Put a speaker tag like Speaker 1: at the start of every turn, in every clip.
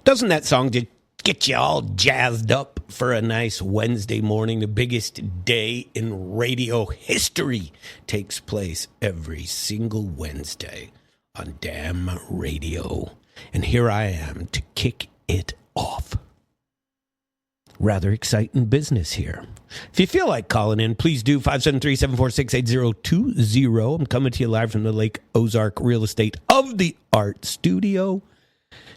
Speaker 1: Doesn't that song just get you all jazzed up for a nice Wednesday morning? The biggest day in radio history takes place every single Wednesday on Damn Radio. And here I am to kick it off. Rather exciting business here. If you feel like calling in, please do. 573-746-8020. I'm coming to you live from the Lake Ozark Real Estate of the Art Studio.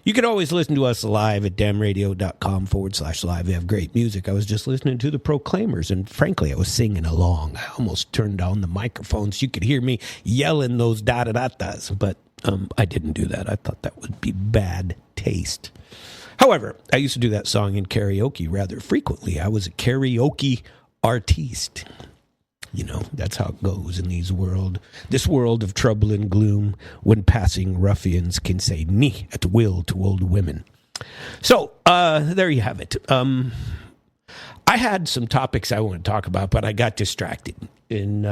Speaker 1: You can always listen to us live at damradio.com/live. We have great music. I was just listening to the Proclaimers, and frankly, I was singing along. I almost turned down the microphones. You could hear me yelling those da-da-da-das, but I didn't do that. I thought that would be bad taste. However, I used to do that song in karaoke rather frequently. I was a karaoke artiste. You know, that's how it goes in this world of trouble and gloom, when passing ruffians can say "ni" at will to old women. So, there you have it. I had some topics I want to talk about, but I got distracted. And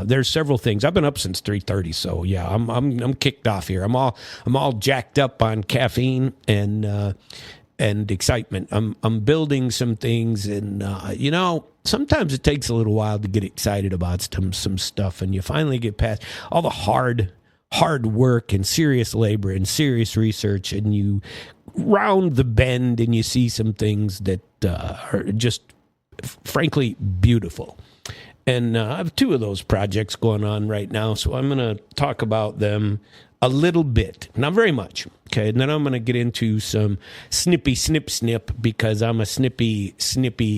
Speaker 1: there's several things. I've been up since 3:30, so yeah, I'm kicked off here. I'm all jacked up on caffeine and excitement. I'm building some things, and you know, sometimes it takes a little while to get excited about some stuff, and you finally get past all the hard work and serious labor and serious research, and you round the bend and you see some things that are just frankly beautiful. And I have two of those projects going on right now, so I'm going to talk about them a little bit, not very much, okay? And then I'm going to get into some snippy snip, because I'm a snippy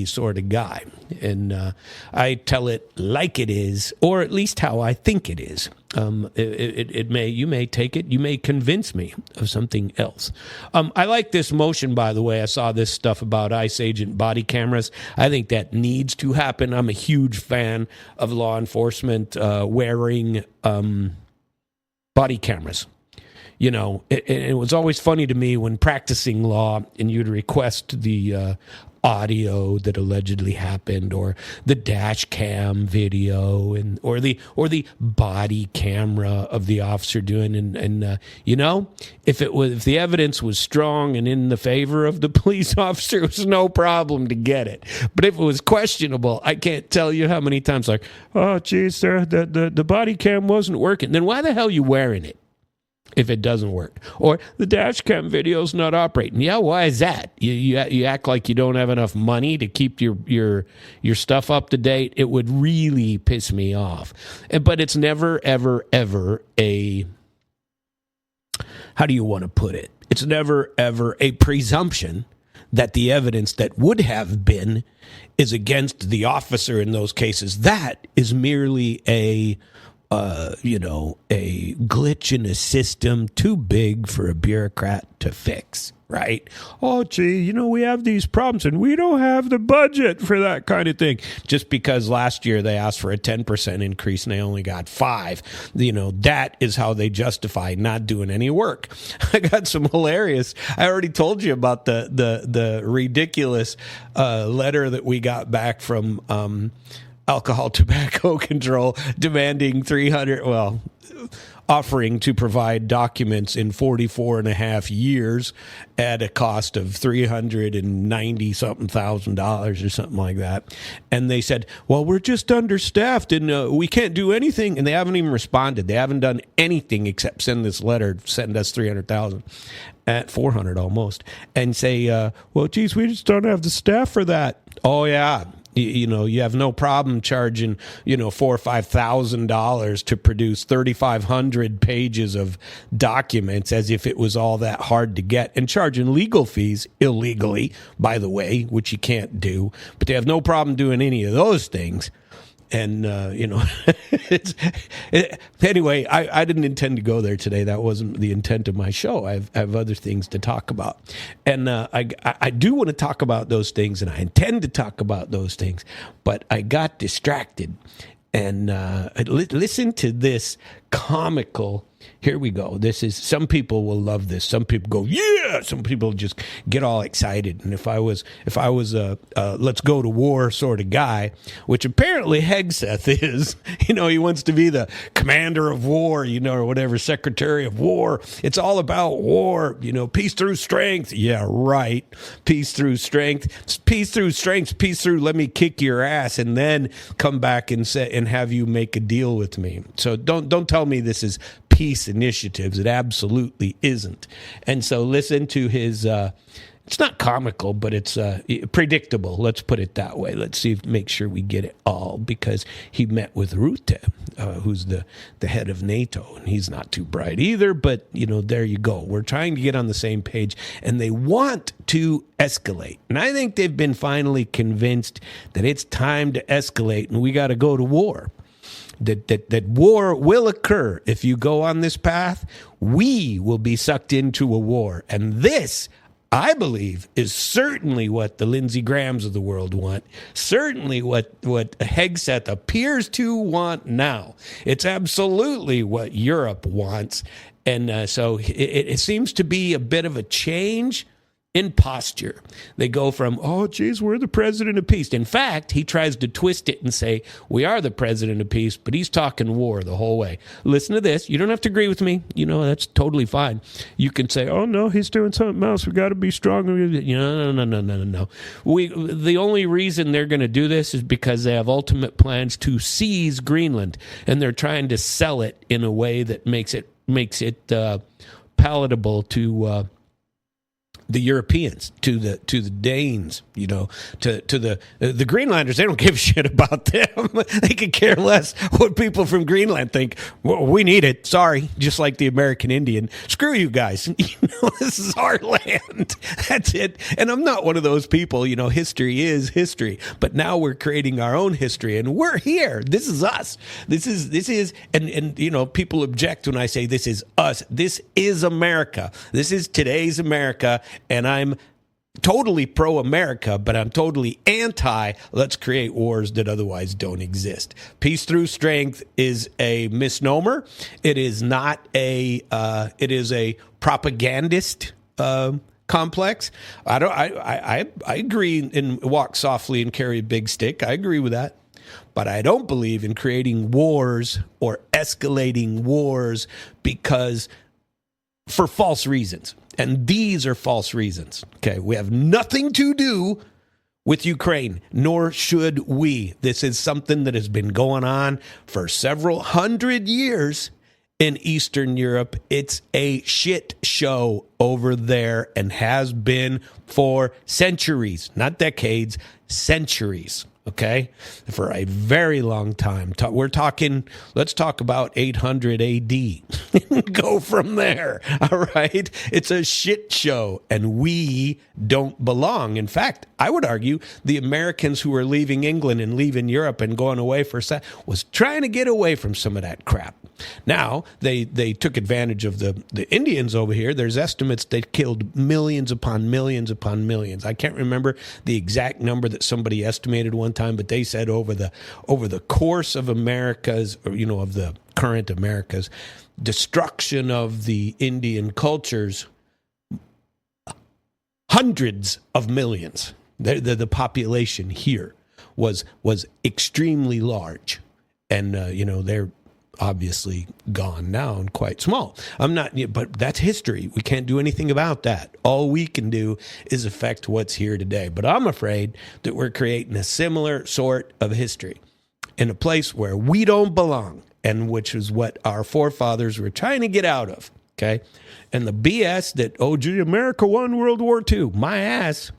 Speaker 1: sort of guy. And I tell it like it is, or at least how I think it is. You may take it, you may convince me of something else. I like this motion, by the way. I saw this stuff about ICE agent body cameras. I think that needs to happen. I'm a huge fan of law enforcement wearing body cameras. You know, it was always funny to me when practicing law and you'd request the audio that allegedly happened, or the dash cam video, or the body camera of the officer doing, and you know, if the evidence was strong and in the favor of the police officer, it was no problem to get it. But if it was questionable, I can't tell you how many times, like, oh geez, sir, the body cam wasn't working. Then why the hell are you wearing it if it doesn't work? Or the dash cam video's not operating. Yeah, why is that? You act like you don't have enough money to keep your stuff up to date. It would really piss me off. But it's never, ever, ever a, how do you want to put it? It's never, ever a presumption that the evidence that would have been is against the officer in those cases. That is merely a glitch in a system too big for a bureaucrat to fix, right? Oh, gee, we have these problems and we don't have the budget for that kind of thing. Just because last year they asked for a 10% increase and they only got 5%, that is how they justify not doing any work. I got some hilarious, I already told you about the ridiculous letter that we got back from Alcohol Tobacco Control demanding offering to provide documents in 44 and a half years at a cost of $390-something thousand or something like that. And they said, well, we're just understaffed and we can't do anything. And they haven't even responded. They haven't done anything except send this letter, send us $300,000 at $400 almost, and say, well, geez, we just don't have the staff for that. Oh, yeah. You have no problem charging, $4,000 or $5,000 to produce 3,500 pages of documents as if it was all that hard to get, and charging legal fees illegally, by the way, which you can't do. But they have no problem doing any of those things. And, anyway, I didn't intend to go there today. That wasn't the intent of my show. I have other things to talk about. And I do want to talk about those things, and I intend to talk about those things. But I got distracted. And listen to this comical Here we go. This is, some people will love this. Some people go, yeah. Some people just get all excited. And if I was a let's go to war sort of guy, which apparently Hegseth is, he wants to be the commander of war, or whatever, secretary of war. It's all about war, peace through strength. Yeah, right. Peace through strength. Peace through strength. Peace through, let me kick your ass and then come back and have you make a deal with me. So don't tell me this is peace initiatives. It absolutely isn't. And so listen to his, it's not comical, but it's predictable. Let's put it that way. Let's make sure we get it all, because he met with Rutte, who's the head of NATO, and he's not too bright either, but, there you go. We're trying to get on the same page, and they want to escalate. And I think they've been finally convinced that it's time to escalate, and we got to go to war. That war will occur if you go on this path. We will be sucked into a war. And this, I believe, is certainly what the Lindsey Grahams of the world want. Certainly what Hegseth appears to want now. It's absolutely what Europe wants. And so it seems to be a bit of a change in posture. They go from, oh, geez, we're the president of peace. In fact, he tries to twist it and say, we are the president of peace, but he's talking war the whole way. Listen to this. You don't have to agree with me. That's totally fine. You can say, oh, no, he's doing something else. We got to be stronger. No. The only reason they're going to do this is because they have ultimate plans to seize Greenland, and they're trying to sell it in a way that makes it palatable to the Europeans, to the Danes, to the Greenlanders. They don't give a shit about them. They could care less what people from Greenland think. Well, we need it. Sorry. Just like the American Indian. Screw you guys. This is our land. That's it. And I'm not one of those people, history is history, but now we're creating our own history, and we're here. This is us. This is, and people object when I say this is us. This is America. This is today's America. And I'm totally pro-America, but I'm totally anti, let's create wars that otherwise don't exist. Peace through strength is a misnomer. It is not it is a propagandist complex. I agree in walk softly and carry a big stick. I agree with that. But I don't believe in creating wars or escalating wars for false reasons. And these are false reasons. Okay, we have nothing to do with Ukraine, nor should we. This is something that has been going on for several hundred years in Eastern Europe. It's a shit show over there and has been for centuries, not decades, centuries. Okay, for a very long time. We're talking, let's talk about 800 AD. Go from there. All right. It's a shit show, and we don't belong. In fact, I would argue the Americans who were leaving England and leaving Europe and going away was trying to get away from some of that crap. Now, they took advantage of the Indians over here. There's estimates they killed millions upon millions upon millions. I can't remember the exact number that somebody estimated one time, but they said over the course of America's, or, of the current America's destruction of the Indian cultures, hundreds of millions. The population here was extremely large, and they're obviously gone now and quite small. But that's history. We can't do anything about that. All we can do is affect what's here today. But I'm afraid that we're creating a similar sort of history in a place where we don't belong, and which is what our forefathers were trying to get out of. Okay. And the BS that, America won World War II, my ass.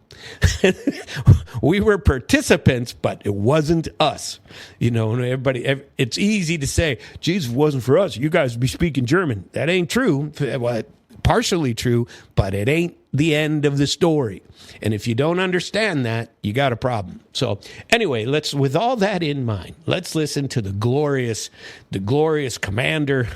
Speaker 1: We were participants, but it wasn't us. And everybody, it's easy to say, geez, if it wasn't for us, you guys would be speaking German. That ain't true. Well, partially true, but it ain't the end of the story. And if you don't understand that, you got a problem. So anyway, with all that in mind, let's listen to the glorious commander,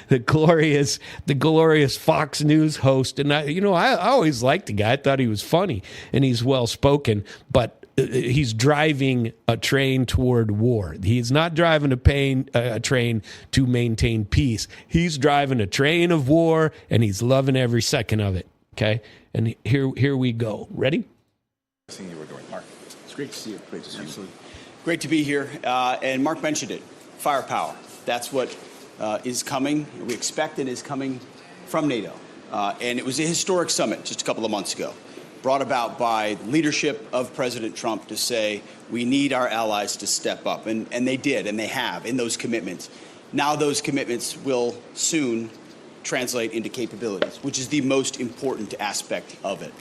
Speaker 1: the glorious Fox News host. And I always liked the guy. I thought he was funny and he's well spoken, but he's driving a train toward war. He's not driving a train to maintain peace. He's driving a train of war, and he's loving every second of it. Okay, and here we go. Ready?
Speaker 2: Seeing you were doing, Mark.
Speaker 3: It's great to see you. Great to see you.
Speaker 2: Absolutely.
Speaker 3: Great to be here. And Mark mentioned it. Firepower. That's what is coming. We expect and is coming from NATO. And it was a historic summit just a couple of months ago, brought about by leadership of President Trump to say we need our allies to step up. And they did, and they have in those commitments. Now those commitments will soon translate into capabilities, which is the most important aspect of it.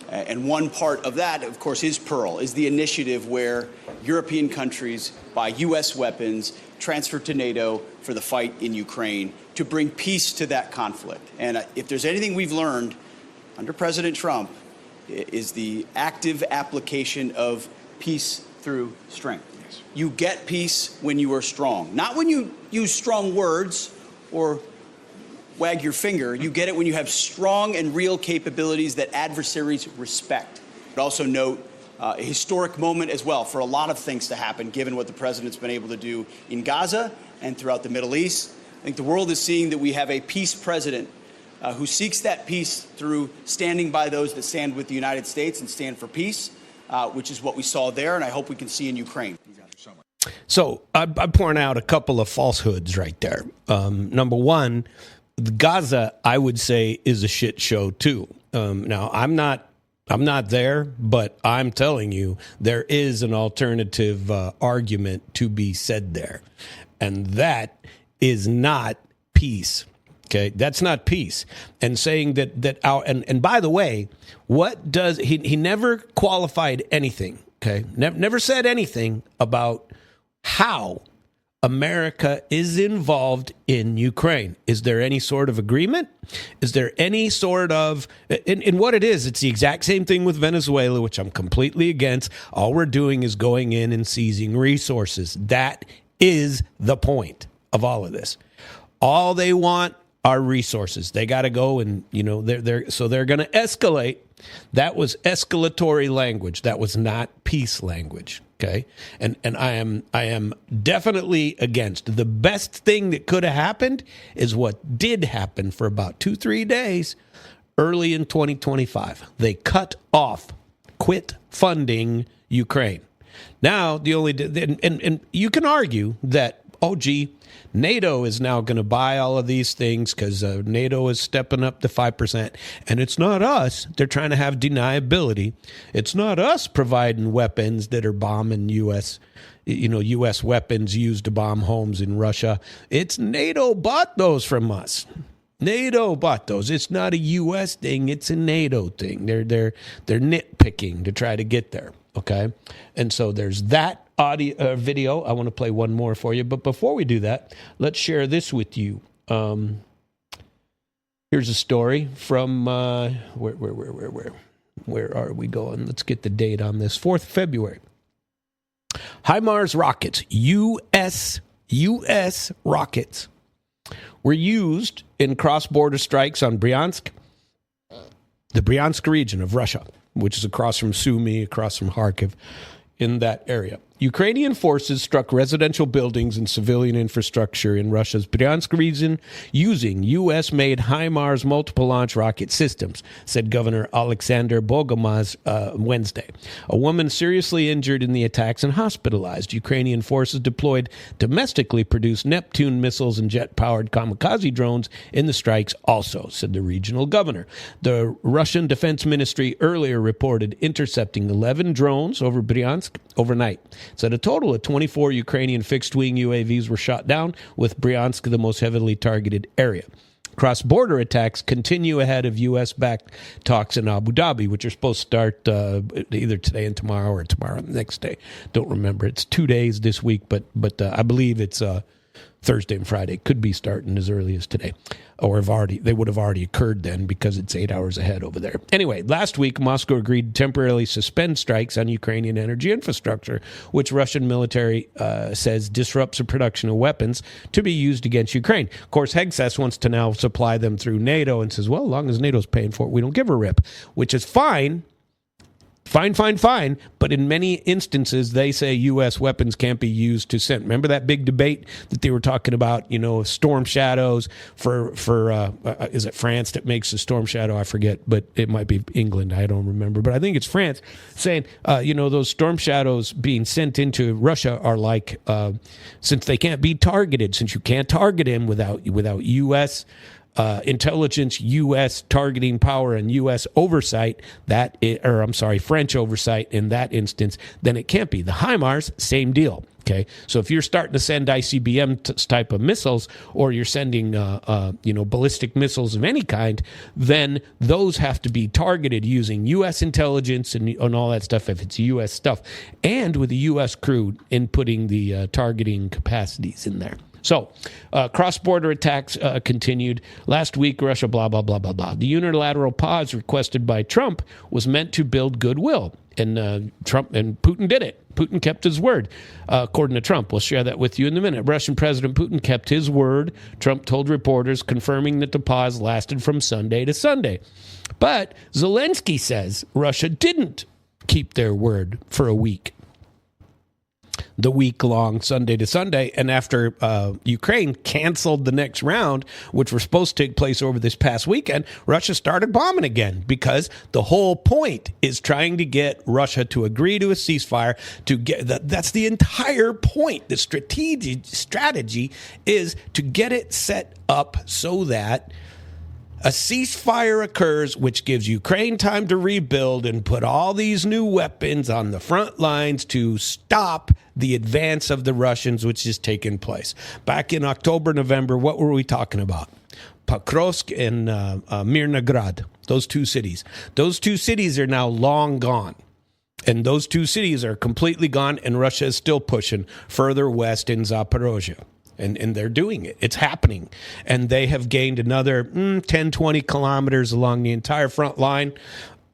Speaker 3: And one part of that, of course, is Pearl, is the initiative where European countries buy U.S. weapons, transfer to NATO for the fight in Ukraine to bring peace to that conflict. And if there's anything we've learned under President Trump, is the active application of peace through strength. Yes. You get peace when you are strong, not when you use strong words or wag your finger. You get it when you have strong and real capabilities that adversaries respect. But also note a historic moment as well for a lot of things to happen, given what the president's been able to do in Gaza and throughout the Middle East. I think the world is seeing that we have a peace president who seeks that peace through standing by those that stand with the United States and stand for peace, which is what we saw there, and I hope we can see in Ukraine.
Speaker 1: So I'm pouring out a couple of falsehoods right there. Number one, Gaza, I would say, is a shit show too. Now, I'm not there, but I'm telling you, there is an alternative argument to be said there, and that is not peace. Okay, that's not peace. And saying that our and by the way, what does he never qualified anything? Okay, never said anything about how America is involved in Ukraine. Is there any sort of agreement? Is there any sort of, in what it is, it's the exact same thing with Venezuela, which I'm completely against. All we're doing is going in and seizing resources. That is the point of all of this. All they want are resources. They got to go and, they're going to escalate. That was escalatory language. That was not peace language. Okay. And I am definitely against. The best thing that could have happened is what did happen for about 2-3 days early in 2025. They quit funding Ukraine. Now, and you can argue that, NATO is now going to buy all of these things because NATO is stepping up to 5%. And it's not us. They're trying to have deniability. It's not us providing weapons that are bombing U.S. weapons used to bomb homes in Russia. It's NATO bought those from us. NATO bought those. It's not a U.S. thing. It's a NATO thing. They're nitpicking to try to get there. Okay. And so there's that video. I want to play one more for you. But before we do that, let's share this with you. Here's a story from where are we going? Let's get the date on this. 4th February. HIMARS rockets, U.S. rockets, were used in cross-border strikes on Bryansk, the Bryansk region of Russia, which is across from Sumy, across from Kharkiv, in that area. Ukrainian forces struck residential buildings and civilian infrastructure in Russia's Bryansk region using U.S.-made HIMARS multiple launch rocket systems, said Governor Alexander Bogomaz Wednesday. A woman seriously injured in the attacks and hospitalized. Ukrainian forces deployed domestically produced Neptune missiles and jet-powered kamikaze drones in the strikes also, said the regional governor. The Russian Defense Ministry earlier reported intercepting 11 drones over Bryansk overnight. Said a total of 24 Ukrainian fixed-wing UAVs were shot down, with Bryansk the most heavily targeted area. Cross-border attacks continue ahead of U.S.-backed talks in Abu Dhabi, which are supposed to start either today and tomorrow or tomorrow and the next day. Don't remember. It's 2 days this week, but I believe it's Thursday and Friday. Could be starting as early as today. Or they would have already occurred then because it's 8 hours ahead over there. Anyway, last week, Moscow agreed to temporarily suspend strikes on Ukrainian energy infrastructure, which Russian military says disrupts the production of weapons to be used against Ukraine. Of course, Hegseth wants to now supply them through NATO and says, well, as long as NATO's paying for it, we don't give a rip, which is fine Fine. But in many instances, they say U.S. weapons can't be used to send. Remember that big debate that they were talking about, Storm Shadows for is it France that makes the Storm Shadow? I forget, but it might be England. I don't remember. But I think it's France saying, those Storm Shadows being sent into Russia are like, since they can't be targeted, since you can't target him without U.S. Intelligence, U.S. targeting power, and U.S. oversight, French oversight in that instance, then it can't be. The HIMARS, same deal. Okay, so if you're starting to send ICBM type of missiles, or you're sending, ballistic missiles of any kind, then those have to be targeted using U.S. intelligence and all that stuff if it's U.S. stuff, and with the U.S. crew inputting the targeting capacities in there. So, cross-border attacks continued. Last week, Russia, blah, blah, blah, blah, blah. The unilateral pause requested by Trump was meant to build goodwill. And Trump and Putin did it. Putin kept his word, according to Trump. We'll share that with you in a minute. Russian President Putin kept his word, Trump told reporters, confirming that the pause lasted from Sunday to Sunday. But Zelensky says Russia didn't keep their word for a week. The week-long Sunday to Sunday, and after Ukraine canceled the next round, which were supposed to take place over this past weekend, Russia started bombing again, because the whole point is trying to get Russia to agree to a ceasefire. That's the entire point. The strategy is to get it set up so that a ceasefire occurs, which gives Ukraine time to rebuild and put all these new weapons on the front lines to stop the advance of the Russians, which is taking place. Back in October, November, what were we talking about? Pokrovsk and Mirnograd, those two cities. Those two cities are now long gone. And those two cities are completely gone, and Russia is still pushing further west in Zaporozhye. And they're doing it. It's happening. And they have gained another 10, 20 kilometers along the entire front line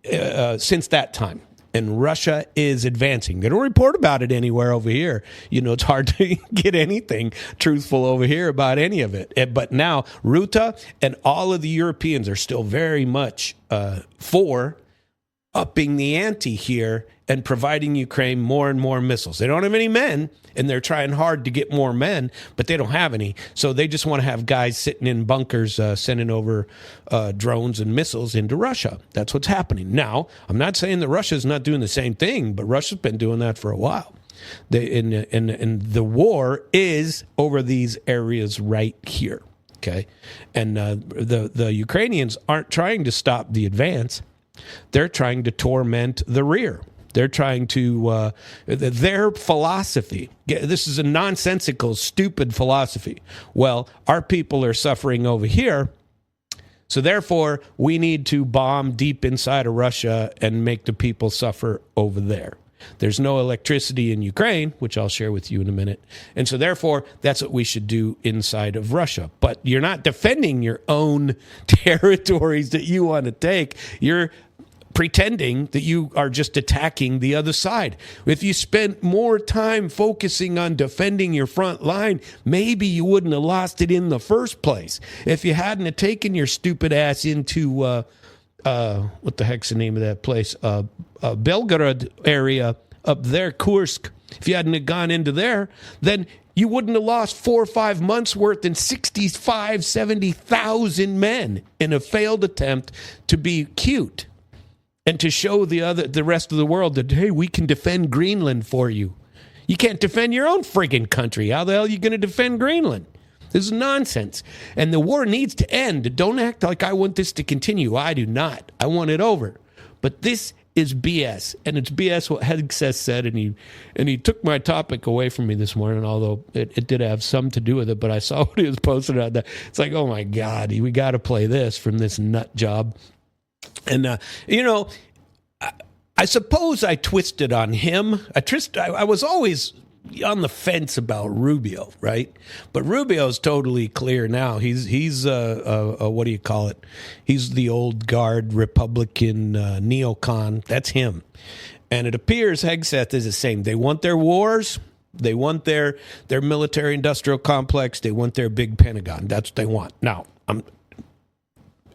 Speaker 1: since that time. And Russia is advancing. They don't report about it anywhere over here. It's hard to get anything truthful over here about any of it. But now Rutte and all of the Europeans are still very much for upping the ante here and providing Ukraine more and more missiles. They don't have any men, and they're trying hard to get more men, but they don't have any. So they just want to have guys sitting in bunkers sending over drones and missiles into Russia. That's what's happening. Now, I'm not saying that Russia's not doing the same thing, but Russia's been doing that for a while. And the war is over these areas right here, okay? And the Ukrainians aren't trying to stop the advance. They're trying to torment the rear. They're trying to, their philosophy, this is a nonsensical, stupid philosophy. Well, our people are suffering over here, so therefore we need to bomb deep inside of Russia and make the people suffer over there. There's no electricity in Ukraine, which I'll share with you in a minute. And so therefore, that's what we should do inside of Russia. But you're not defending your own territories that you want to take. You're pretending that you are just attacking the other side. If you spent more time focusing on defending your front line, maybe you wouldn't have lost it in the first place. If you hadn't have taken your stupid ass into, what the heck's the name of that place? Belgorod area up there, Kursk. If you hadn't have gone into there, then you wouldn't have lost 4 or 5 months worth and 70,000 men in a failed attempt to be cute. And to show the rest of the world that, hey, we can defend Greenland for you. You can't defend your own friggin' country. How the hell are you going to defend Greenland? This is nonsense. And the war needs to end. Don't act like I want this to continue. I do not. I want it over. But this is BS. And it's BS what Hegseth said. And he took my topic away from me this morning, although it did have some to do with it. But I saw what he was posting on that. It's like, oh, my God, we got to play this from this nut job. And, I suppose I twisted on him. I was always on the fence about Rubio, right? But Rubio's totally clear now. He's what do you call it? He's the old guard Republican neocon. That's him. And it appears Hegseth is the same. They want their wars. They want their military industrial complex. They want their big Pentagon. That's what they want. Now,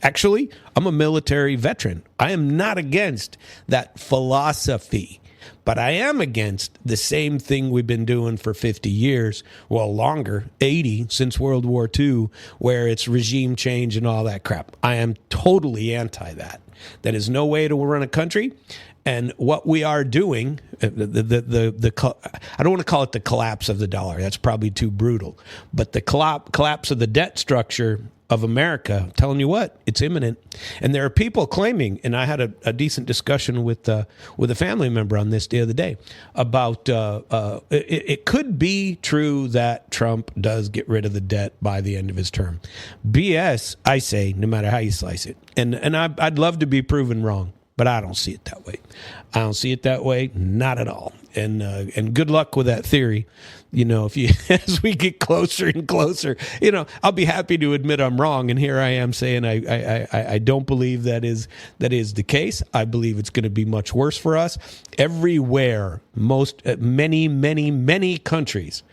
Speaker 1: Actually, I'm a military veteran. I am not against that philosophy, but I am against the same thing we've been doing for 50 years, well, longer, 80 since World War II, where it's regime change and all that crap. I am totally anti that. That is no way to run a country. And what we are doing, I don't want to call it the collapse of the dollar. That's probably too brutal. But the collapse of the debt structure of America, I'm telling you what, it's imminent. And there are people claiming, and I had a decent discussion with a family member on this the other day, about it could be true that Trump does get rid of the debt by the end of his term. BS, I say, no matter how you slice it. And I'd love to be proven wrong. But I don't see it that way. I don't see it that way, not at all. And good luck with that theory. You know, if you as we get closer and closer, you know, I'll be happy to admit I'm wrong. And here I am saying I don't believe that is the case. I believe it's going to be much worse for us. Everywhere, many countries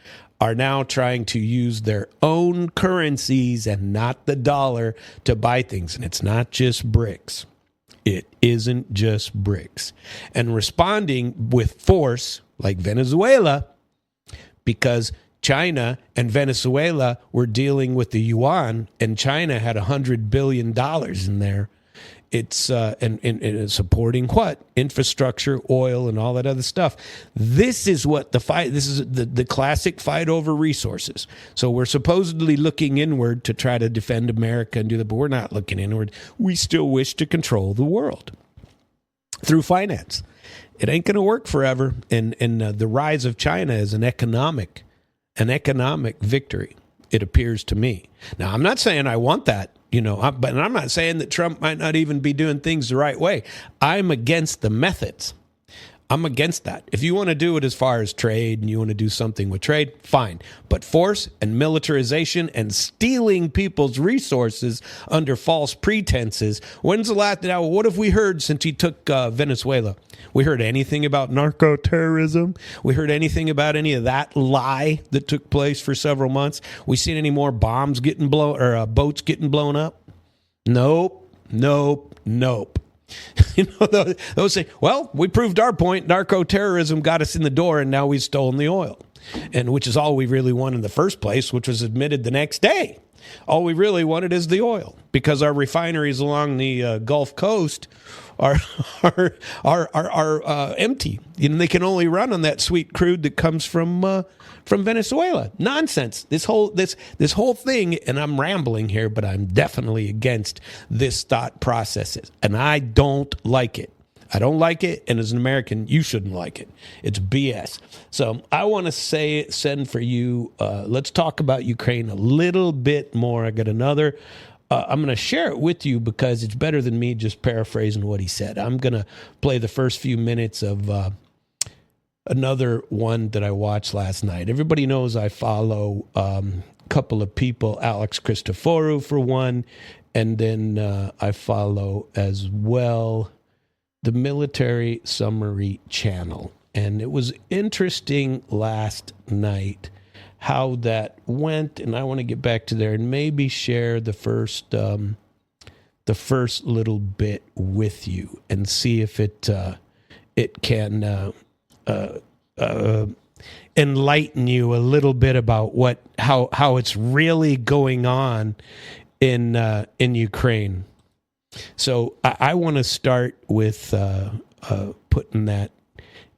Speaker 1: are now trying to use their own currencies and not the dollar to buy things. And it's not just bricks. It isn't just bricks. And responding with force, like Venezuela, because China and Venezuela were dealing with the yuan, and China had $100 billion in there. It's and supporting what? Infrastructure, oil, and all that other stuff. This is what the fight. This is the classic fight over resources. So we're supposedly looking inward to try to defend America and do that, but we're not looking inward. We still wish to control the world through finance. It ain't going to work forever. And the rise of China is an economic victory. It appears to me. Now, I'm not saying I want that. You know, but I'm not saying that Trump might not even be doing things the right way. I'm against the methods. I'm against that. If you want to do it as far as trade and you want to do something with trade, fine. But force and militarization and stealing people's resources under false pretenses. When's the last? Now, what have we heard since he took Venezuela? We heard anything about narco-terrorism? We heard anything about any of that lie that took place for several months? We seen any more bombs getting blown or boats getting blown up? Nope. You know, those say, well, we proved our point. Narco-terrorism got us in the door, and now we've stolen the oil, and which is all we really want in the first place, which was admitted the next day. All we really wanted is the oil, because our refineries along the Gulf Coast are empty. You know, they can only run on that sweet crude that comes from Venezuela. Nonsense. This whole thing, and I'm rambling here, but I'm definitely against this thought process, and I don't like it. I don't like it, and as an American, you shouldn't like it. It's BS. So I want to send for you, let's talk about Ukraine a little bit more. I got another. I'm going to share it with you because it's better than me just paraphrasing what he said. I'm going to play the first few minutes of another one that I watched last night. Everybody knows I follow a couple of people, Alex Christoforou for one, and then I follow as well the Military Summary Channel. And it was interesting last night how that went, and I want to get back to there and maybe share the first little bit with you and see if it can enlighten you a little bit about how it's really going on in Ukraine. So I want to start with putting that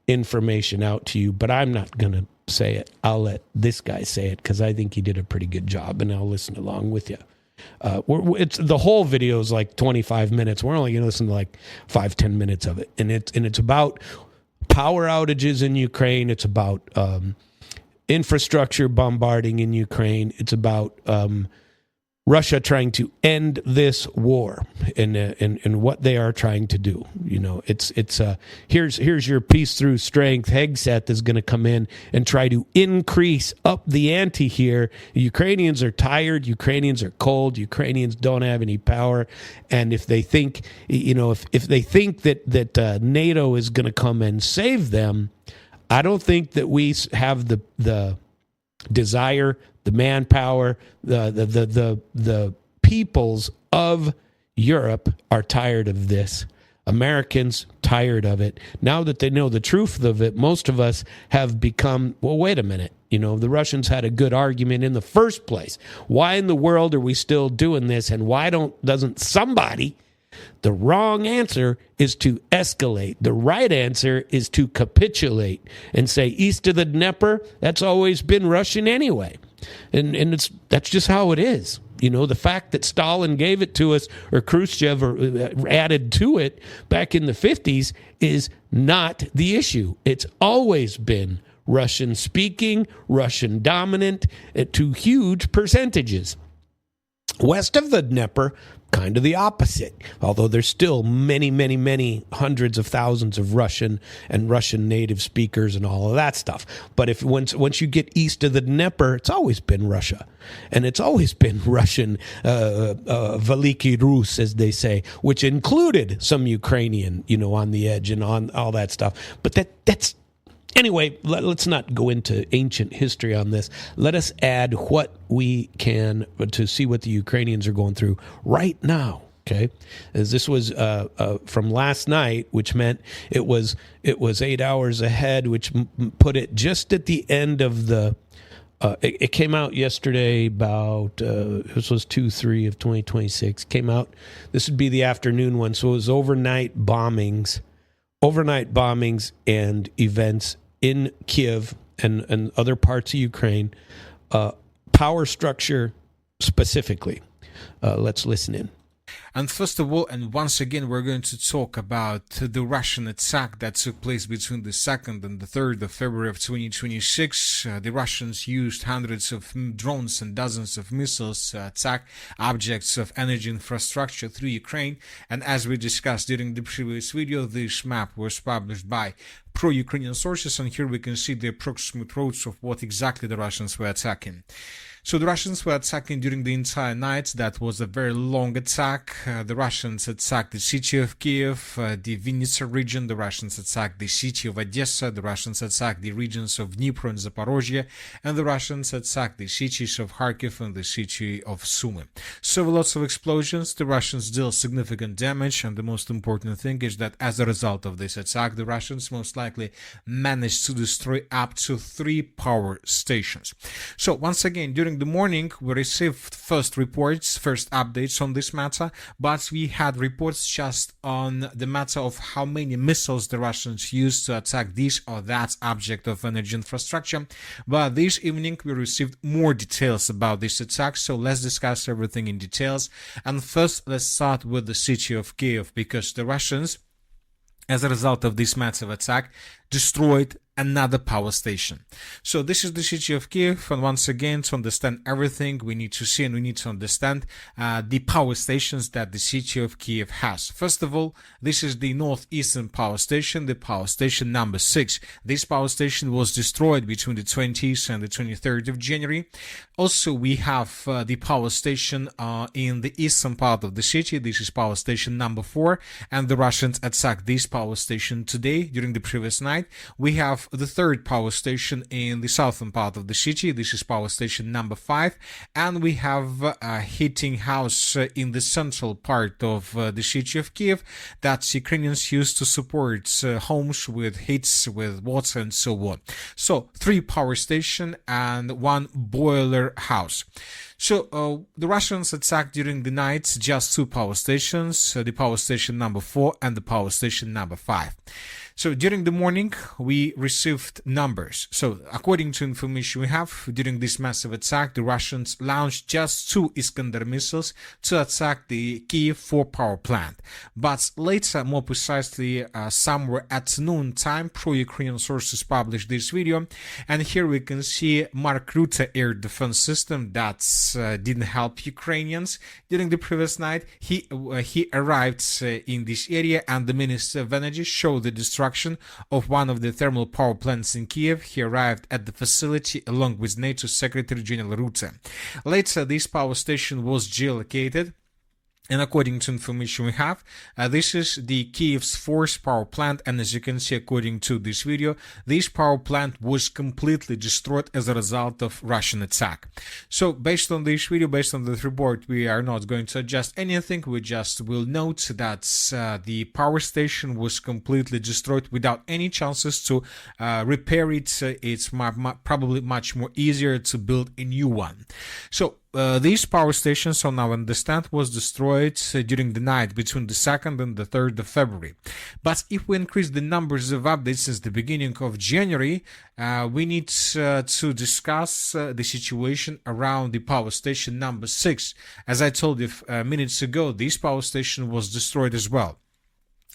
Speaker 1: information out to you, but I'm not going to say it. I'll let this guy say it because I think he did a pretty good job, and I'll listen along with you. It's the whole video is like 25 minutes. We're only going to listen to like 5-10 minutes of it, and it's about power outages in Ukraine. It's about infrastructure bombarding in Ukraine. It's about Russia trying to end this war and what they are trying to do. You know, it's here's your peace through strength. Hegseth is going to come in and try to increase up the ante here. The Ukrainians are tired. Ukrainians are cold. Ukrainians don't have any power. And if they think, if they think that NATO is going to come and save them, I don't think that we have the desire, the manpower, the peoples of Europe are tired of this. Americans tired of it. Now that they know the truth of it, most of us have become, well, wait a minute. The Russians had a good argument in the first place. Why in the world are we still doing this? And why doesn't somebody? The wrong answer is to escalate. The right answer is to capitulate and say, east of the Dnipro, that's always been Russian anyway. And that's just how it is. The fact that Stalin gave it to us or Khrushchev added to it back in the 50s is not the issue. It's always been Russian speaking, Russian dominant to huge percentages. West of the Dnipro, kind of the opposite, although there's still many, many, many hundreds of thousands of Russian and Russian native speakers and all of that stuff. But if once you get east of the Dnipro, it's always been Russia. And it's always been Russian, Veliki Rus, as they say, which included some Ukrainian, on the edge and on all that stuff. But that's... Anyway, let's not go into ancient history on this. Let us add what we can to see what the Ukrainians are going through right now. Okay, as this was from last night, which meant it was 8 hours ahead, which put it just at the end of the. It came out yesterday about this was 2/3 of 2026. Came out. This would be the afternoon one, so it was overnight bombings and events in Kyiv and other parts of Ukraine, power structure specifically. Let's listen in.
Speaker 4: And first of all, and once again, we're going to talk about the Russian attack that took place between the 2nd and the 3rd of February of 2026. The Russians used hundreds of drones and dozens of missiles to attack objects of energy infrastructure through Ukraine. And as we discussed during the previous video, this map was published by pro-Ukrainian sources, and here we can see the approximate routes of what exactly the Russians were attacking. So the Russians were attacking during the entire night. That was a very long attack. The Russians attacked the city of Kyiv, the Vinnytsia region. The Russians attacked the city of Odessa. The Russians attacked the regions of Dnipro and Zaporozhye. And the Russians attacked the cities of Kharkiv and the city of Sumy. So lots of explosions. The Russians dealt significant damage. And the most important thing is that as a result of this attack, the Russians most likely managed to destroy up to 3 power stations. So once again, during the morning, we received first updates on this matter, but we had reports just on the matter of how many missiles the Russians used to attack this or that object of energy infrastructure. But this evening, we received more details about this attack, so let's discuss everything in details. And first, let's start with the city of Kyiv, because the Russians, as a result of this massive attack, destroyed another power station. So this is the city of Kyiv, and once again, to understand everything, we need to see and we need to understand the power stations that the city of Kyiv has. First of all, this is the northeastern power station, the power station number 6. This power station was destroyed between the 20th and the 23rd of January. Also, we have the power station in the eastern part of the city. This is power station number 4, and the Russians attacked this power station today during the previous night. We have the third power station in the southern part of the city. This is power station number 5, and we have a heating house in the central part of the city of Kyiv that Ukrainians use to support homes with heats, with water, and so on. So 3 power station and 1 boiler house. So the Russians attacked during the night just 2 power stations, the power station number 4 and the power station number 5. So during the morning, we received numbers. So according to information we have, during this massive attack, the Russians launched just 2 Iskander missiles to attack the Kyiv 4 power plant. But later, more precisely, somewhere at noon time, pro-Ukrainian sources published this video. And here we can see Mark Rutte air defense system that didn't help Ukrainians during the previous night. He arrived in this area, and the Minister of Energy showed the destruction of one of the thermal power plants in Kyiv. He arrived at the facility along with NATO Secretary General Rutte. Later, this power station was geolocated, And according to information we have, this is the Kyiv's force power plant, and as you can see according to this video, this power plant was completely destroyed as a result of Russian attack. So based on this video, based on this report, we are not going to adjust anything, we just will note that the power station was completely destroyed without any chances to repair it. It's probably much more easier to build a new one. So these power stations, so now understand, was destroyed during the night between the 2nd and the 3rd of February. But if we increase the numbers of updates since the beginning of January, we need to discuss the situation around the power station number 6. As I told you minutes ago, this power station was destroyed as well.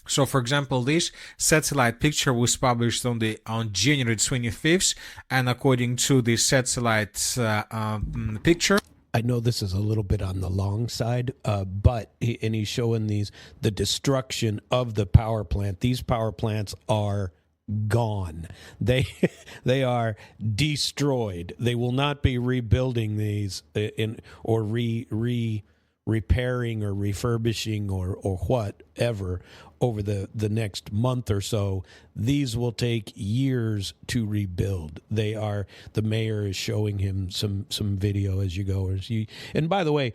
Speaker 4: So, for example, this satellite picture was published on January 25th, and according to the satellite picture,
Speaker 1: I know this is a little bit on the long side, but he's showing the destruction of the power plant. These power plants are gone. They are destroyed. They will not be rebuilding these or repairing or refurbishing or whatever over the next month or so. These will take years to rebuild. The mayor is showing him some video as you go. And by the way,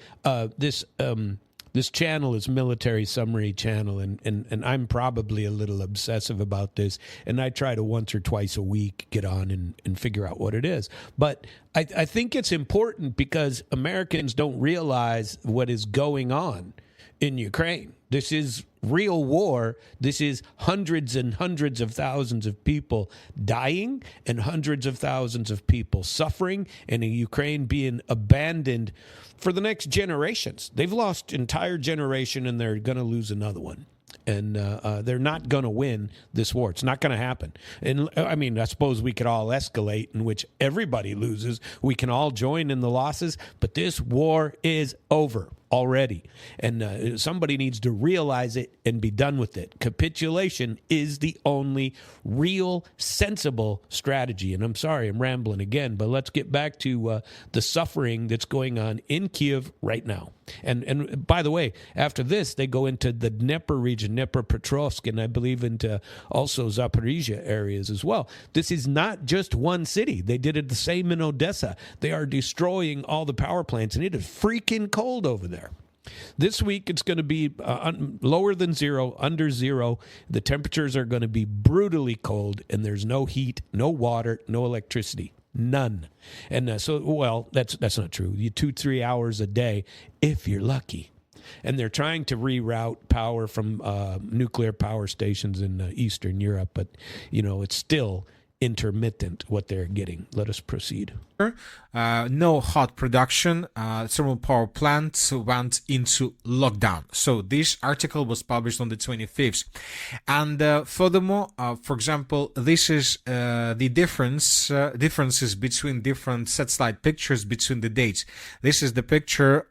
Speaker 1: this channel is Military Summary Channel, and I'm probably a little obsessive about this, and I try to once or twice a week get on and figure out what it is. But I think it's important because Americans don't realize what is going on in Ukraine. This is real war. This is hundreds and hundreds of thousands of people dying and hundreds of thousands of people suffering, and in Ukraine being abandoned for the next generations. They've lost entire generation, and they're going to lose another one. And they're not going to win this war. It's not going to happen. And I mean, I suppose we could all escalate in which everybody loses. We can all join in the losses, but this war is over already. And somebody needs to realize it and be done with it. Capitulation is the only real sensible strategy. And I'm sorry, I'm rambling again, but let's get back to the suffering that's going on in Kyiv right now. And by the way, after this, they go into the Dnipro region, Dnipropetrovsk, and I believe into also Zaporizhia areas as well. This is not just one city. They did it the same in Odessa. They are destroying all the power plants, and it is freaking cold over there. This week, it's going to be lower than zero, under zero. The temperatures are going to be brutally cold, and there's no heat, no water, no electricity. None. And that's not true. 2-3 hours a day, if you're lucky. And they're trying to reroute power from nuclear power stations in Eastern Europe, but, it's still intermittent what they're getting. Let us proceed.
Speaker 4: No hot production. Thermal power plants went into lockdown. So this article was published on the 25th. And furthermore, for example, this is the differences between different satellite pictures between the dates. This is the picture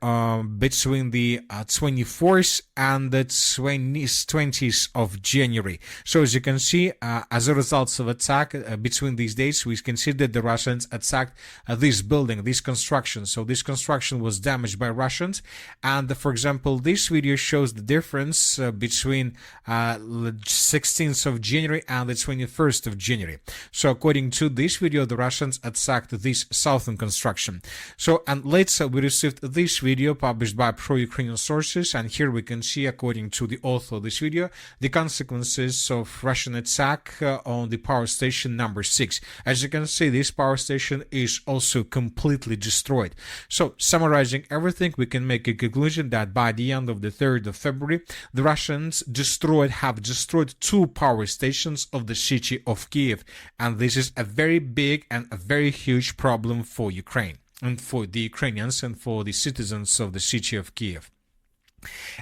Speaker 4: between the 24th and the 20th of January. So as you can see, as a result of attack between these dates, we can see that the Russians attacked this building, this construction. So this construction was damaged by Russians. And for example, this video shows the difference between 16th of January and the 21st of January. So according to this video, the Russians attacked this southern construction. So, and later we received this video published by pro-Ukrainian sources. And here we can see, according to the author of this video, the consequences of Russian attack on the power station number 6. As you can see, this power station is also completely destroyed. So, summarizing everything, we can make a conclusion that by the end of the 3rd of February, the Russians have destroyed 2 power stations of the city of Kyiv. And this is a very big and a very huge problem for Ukraine and for the Ukrainians and for the citizens of the city of Kyiv.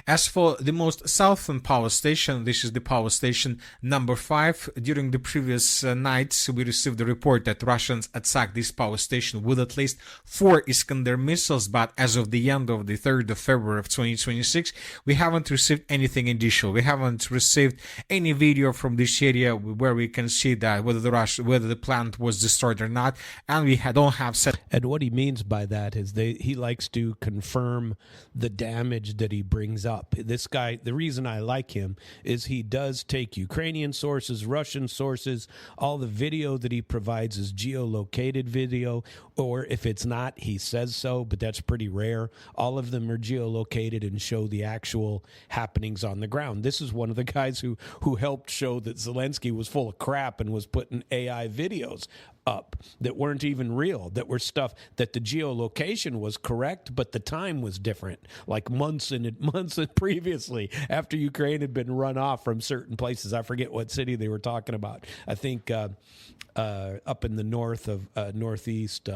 Speaker 4: As for the most southern power station, this is the power station number 5. During the previous nights, we received the report that Russians attacked this power station with at least 4 Iskander missiles, but as of the end of the 3rd of February of 2026, we haven't received anything additional. We haven't received any video from this area where we can see that whether the plant was destroyed or not, and we don't have set.
Speaker 1: And what he means by that is he likes to confirm the damage that he brings up. This guy, the reason I like him is he does take Ukrainian sources, Russian sources. All the video that he provides is geolocated video, or if it's not, he says so, but that's pretty rare. All of them are geolocated and show the actual happenings on the ground. This is one of the guys who helped show that Zelensky was full of crap and was putting AI videos up that weren't even real, that were stuff that the geolocation was correct, but the time was different, like months and previously, after Ukraine had been run off from certain places. I forget what city they were talking about. I think up in the north of northeast.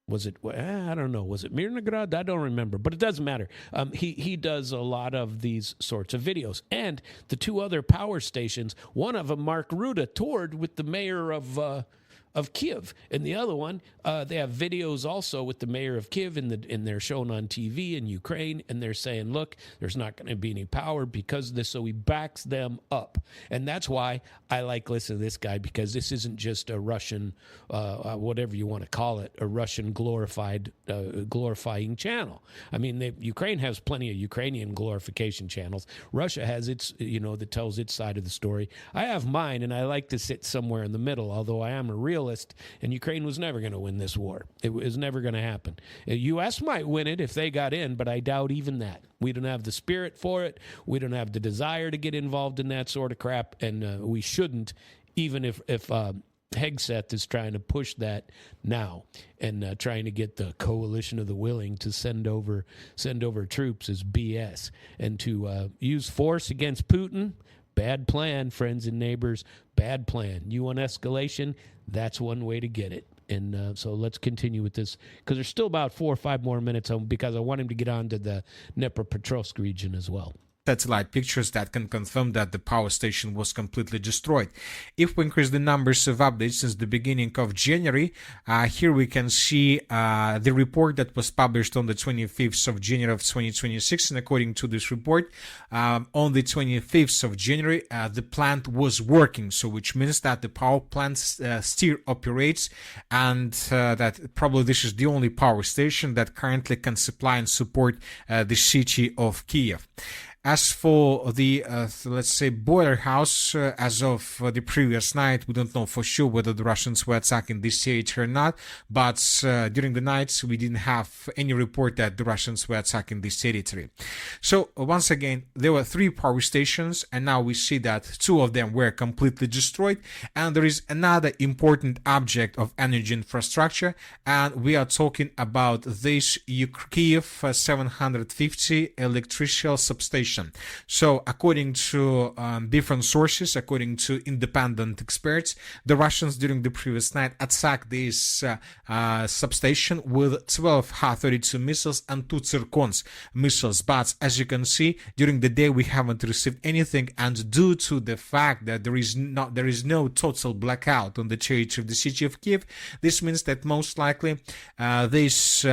Speaker 1: Was it? I don't know. Was it Mirotvorets? I don't remember, but it doesn't matter. He does a lot of these sorts of videos, and the two other power stations. One of them, Mark Rutte, toured with the mayor of Kyiv, and the other one, they have videos also with the mayor of Kyiv, and they're shown on TV in Ukraine, and they're saying, look, there's not going to be any power because of this, so he backs them up. And that's why I like listening to this guy, because this isn't just a Russian, whatever you want to call it, a Russian glorifying channel. I mean, Ukraine has plenty of Ukrainian glorification channels. Russia has its, that tells its side of the story. I have mine, and I like to sit somewhere in the middle, although I am a realist, and Ukraine was never going to win this war. It was never going to happen. The U.S. might win it if they got in, but I doubt even that. We don't have the spirit for it. We don't have the desire to get involved in that sort of crap, and we shouldn't, even if Hegseth is trying to push that now and trying to get the coalition of the willing to send over troops is BS. And to use force against Putin, bad plan, friends and neighbors, bad plan. You want escalation? That's one way to get it. And so let's continue with this, because there's still about 4 or 5 more minutes because I want him to get on to the Dnipropetrovsk region as well.
Speaker 4: Satellite pictures that can confirm that the power station was completely destroyed. If we increase the numbers of updates since the beginning of January, here we can see the report that was published on the 25th of January of 2026. And according to this report, on the 25th of January, the plant was working. So which means that the power plant still operates, and that probably this is the only power station that currently can supply and support the city of Kyiv. As for the, let's say, boiler house, as of the previous night, we don't know for sure whether the Russians were attacking this territory or not, but during the nights, we didn't have any report that the Russians were attacking this territory. So, once again, there were 3 power stations, and now we see that 2 of them were completely destroyed, and there is another important object of energy infrastructure, and we are talking about this Kyiv 750 electrical substation. So, according to different sources, according to independent experts, the Russians during the previous night attacked this substation with 12 Ha-32 missiles and 2 Zircons missiles. But as you can see, during the day we haven't received anything, and due to the fact that there is no total blackout on the territory of the city of Kyiv, this means that most likely these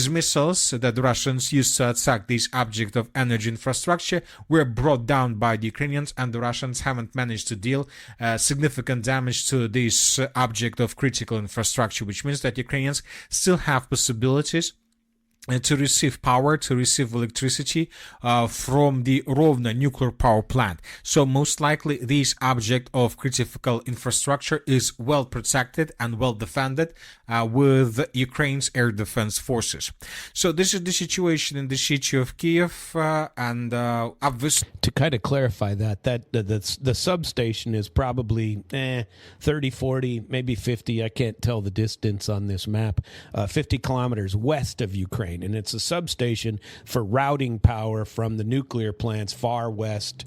Speaker 4: missiles that the Russians used to attack this object of energy infrastructure were brought down by the Ukrainians, and the Russians haven't managed to deal significant damage to this object of critical infrastructure, which means that Ukrainians still have possibilities to receive power, to receive electricity from the Rovno nuclear power plant. So most likely this object of critical infrastructure is well protected and well defended with Ukraine's air defense forces. So this is the situation in the city of Kyiv, and obviously,
Speaker 1: to kind of clarify that the substation is probably 30, 40, maybe 50, I can't tell the distance on this map, 50 kilometers west of Ukraine. And it's a substation for routing power from the nuclear plants far west,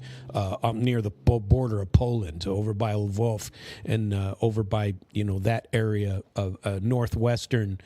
Speaker 1: near the border of Poland, over by Lvov, and over by that area of northwestern,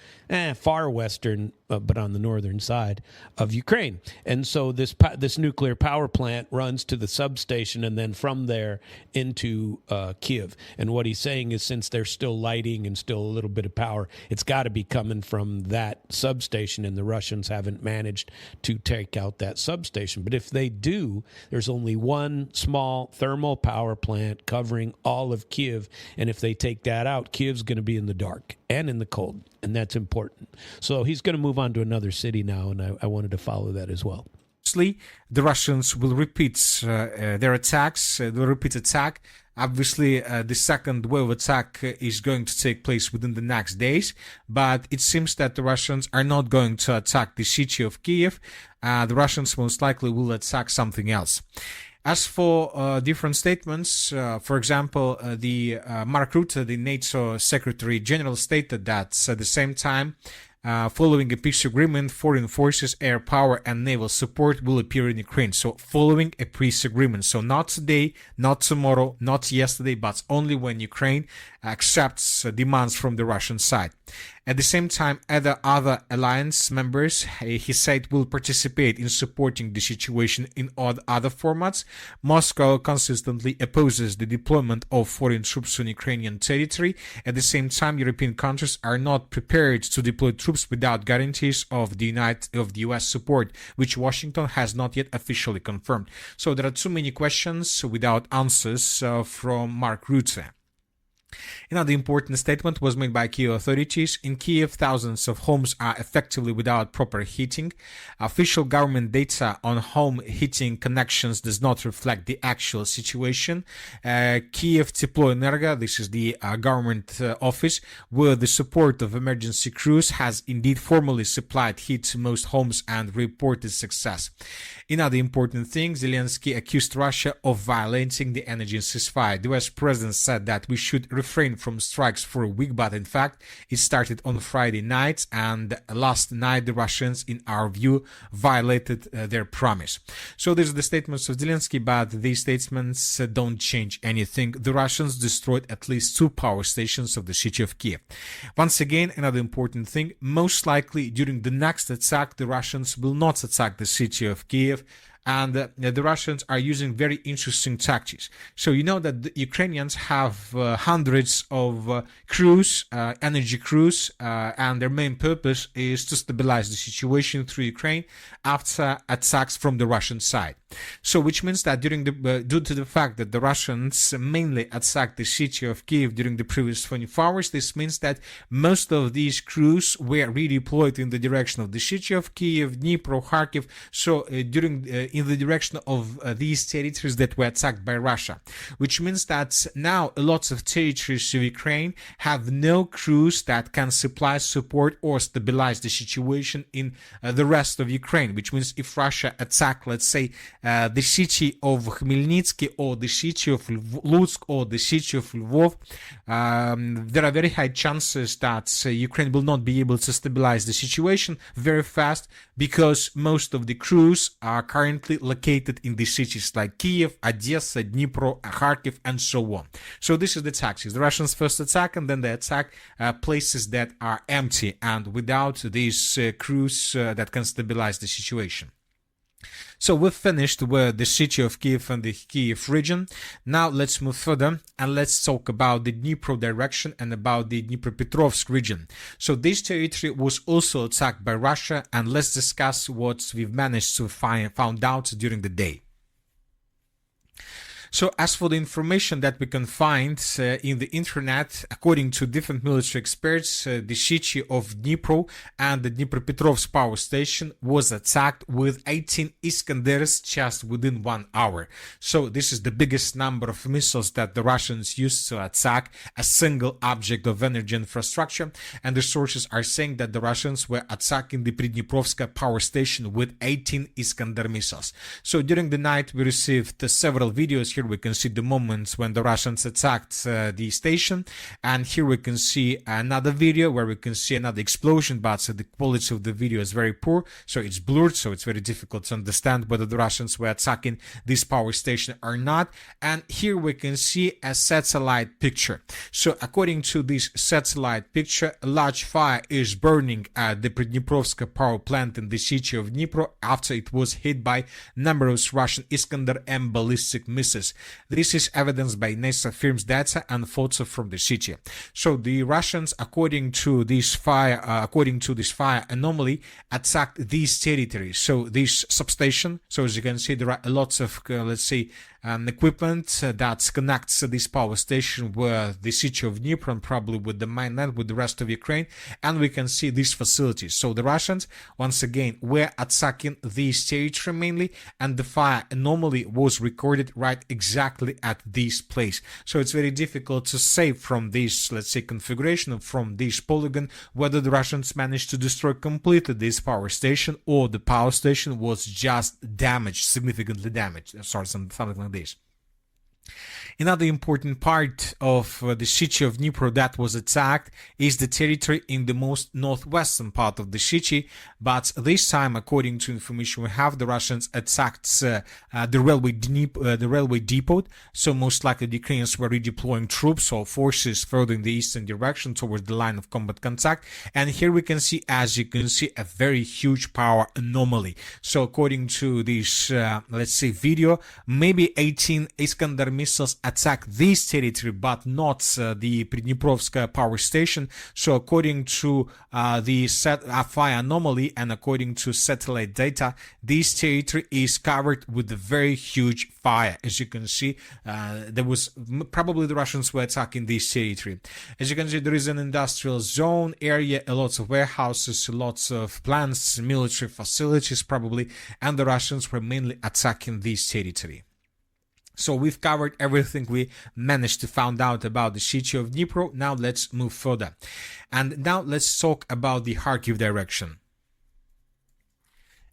Speaker 1: far western, but on the northern side of Ukraine. And so this nuclear power plant runs to the substation, and then from there into Kyiv. And what he's saying is, since there's still lighting and still a little bit of power, it's got to be coming from that substation, and the Russians haven't managed to take out that substation. But if they do, there's only one small thermal power plant covering all of Kyiv, and if they take that out, Kyiv's going to be in the dark and in the cold, and that's important. So he's going to move on to another city now, and I wanted to follow that as well.
Speaker 4: the Russians will repeat their attacks, they'll repeat attack. Obviously, the second wave attack is going to take place within the next days, but it seems that the Russians are not going to attack the city of Kyiv. The Russians most likely will attack something else. As for different statements, for example, the Mark Rutte, the NATO Secretary General, stated that at the same time, following a peace agreement, foreign forces, air power, and naval support will appear in Ukraine. So, following a peace agreement. So, not today, not tomorrow, not yesterday, but only when Ukraine accepts demands from the Russian side. At the same time, other alliance members, he said, will participate in supporting the situation in other formats. Moscow consistently opposes the deployment of foreign troops on Ukrainian territory. At the same time, European countries are not prepared to deploy troops without guarantees of the US support, which Washington has not yet officially confirmed. So there are too many questions without answers from Mark Rutte. Another important statement was made by Kyiv authorities. In Kyiv, thousands of homes are effectively without proper heating. Official government data on home heating connections does not reflect the actual situation. Kyiv Teploenergo, this is the government office, with the support of emergency crews, has indeed formally supplied heat to most homes and reported success. Another important thing, Zelensky accused Russia of violating the energy ceasefire. The US president said that we should refrain from strikes for a week, but in fact, it started on Friday night, and last night the Russians, in our view, violated their promise. So these are the statements of Zelensky, but these statements don't change anything. The Russians destroyed at least 2 power stations of the city of Kyiv. Once again, another important thing, most likely during the next attack, the Russians will not attack the city of Kyiv. And the Russians are using very interesting tactics. So you know that the Ukrainians have hundreds of crews, energy crews, and their main purpose is to stabilize the situation through Ukraine after attacks from the Russian side. So which means that due to the fact that the Russians mainly attacked the city of Kyiv during the previous 24 hours, this means that most of these crews were redeployed in the direction of the city of Kyiv, Dnipro, Kharkiv, so in the direction of these territories that were attacked by Russia, which means that now lots of territories of Ukraine have no crews that can supply support or stabilize the situation in the rest of Ukraine, which means if Russia attack, let's say, the city of Khmelnytsky or the city of Lutsk or the city of Lvov, there are very high chances that Ukraine will not be able to stabilize the situation very fast, because most of the crews are currently located in the cities like Kyiv, Odessa, Dnipro, Kharkiv, and so on. So this is the tactics. The Russians first attack, and then they attack places that are empty and without these crews that can stabilize the situation. So we've finished with the city of Kyiv and the Kyiv region. Now let's move further and let's talk about the Dnipro direction and about the Dnipropetrovsk region. So this territory was also attacked by Russia, and let's discuss what we've managed to found out during the day. So as for the information that we can find in the internet, according to different military experts, the city of Dnipro and the Dnipropetrovsk power station was attacked with 18 Iskanders just within 1 hour. So this is the biggest number of missiles that the Russians used to attack a single object of energy infrastructure. And the sources are saying that the Russians were attacking the Pridniprovska power station with 18 Iskander missiles. So during the night, we received several videos. Here we can see the moments when the Russians attacked the station, and here we can see another video where we can see another explosion, but the quality of the video is very poor, so it's blurred, so it's very difficult to understand whether the Russians were attacking this power station or not. And here we can see a satellite picture. So according to this satellite picture, a large fire is burning at the Pridniprovska power plant in the city of Dnipro after it was hit by numerous Russian Iskander and ballistic missiles. This is evidenced by NASA firm's data and photos from the city. So the Russians, according to this fire anomaly, attacked these territories. So this substation. So as you can see, there are lots of, let's say, equipment that connects this power station with the city of Dnipro and probably with the mainland, with the rest of Ukraine, and we can see these facilities. So the Russians, once again, were attacking this territory mainly, and the fire anomaly was recorded right exactly at this place. So it's very difficult to say from this, let's say, configuration, from this polygon, whether the Russians managed to destroy completely this power station or the power station was just damaged, significantly damaged, sorry, something like this. Another important part of the city of Dnipro that was attacked is the territory in the most northwestern part of the city, but this time, according to information we have, the Russians attacked the railway depot, so most likely the Ukrainians were redeploying troops or forces further in the eastern direction towards the line of combat contact, and here we can see, as you can see, a very huge power anomaly. So according to this, let's say, video, maybe 18 Iskander missiles attack this territory, but not the Pridniprovsk power station. So according to the fire anomaly and according to satellite data, this territory is covered with a very huge fire. As you can see, there was probably the Russians were attacking this territory. As you can see, there is an industrial zone area, lots of warehouses, lots of plants, military facilities probably, and the Russians were mainly attacking this territory. So we've covered everything we managed to find out about the city of Dnipro. Now let's move further. And now let's talk about the Kharkiv direction.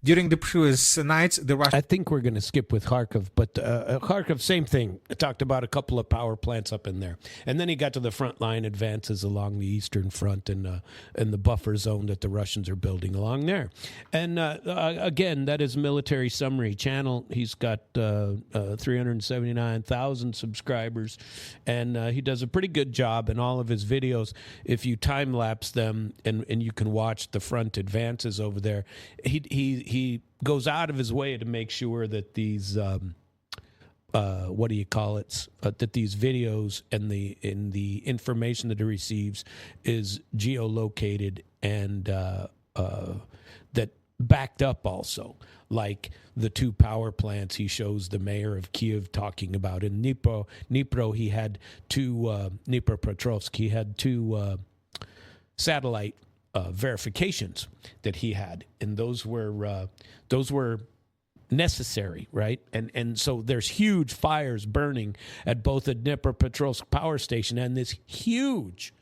Speaker 4: During the previous nights,
Speaker 1: I think we're going to skip with Kharkiv, but Kharkiv, same thing. I talked about a couple of power plants up in there. And then he got to the front line advances along the eastern front and the buffer zone that the Russians are building along there. And again, that is military summary channel. He's got 379,000 subscribers, and he does a pretty good job in all of his videos. If you time-lapse them and you can watch the front advances over there, he goes out of his way to make sure that these that these videos and the information that he receives is geolocated and that backed up also, like the two power plants he shows the mayor of Kyiv talking about. In Dnipro he had two Dnipropetrovsk, he had two satellite verifications that he had, and those were necessary, right? And so there's huge fires burning at both the Dnipropetrovsk power station and this huge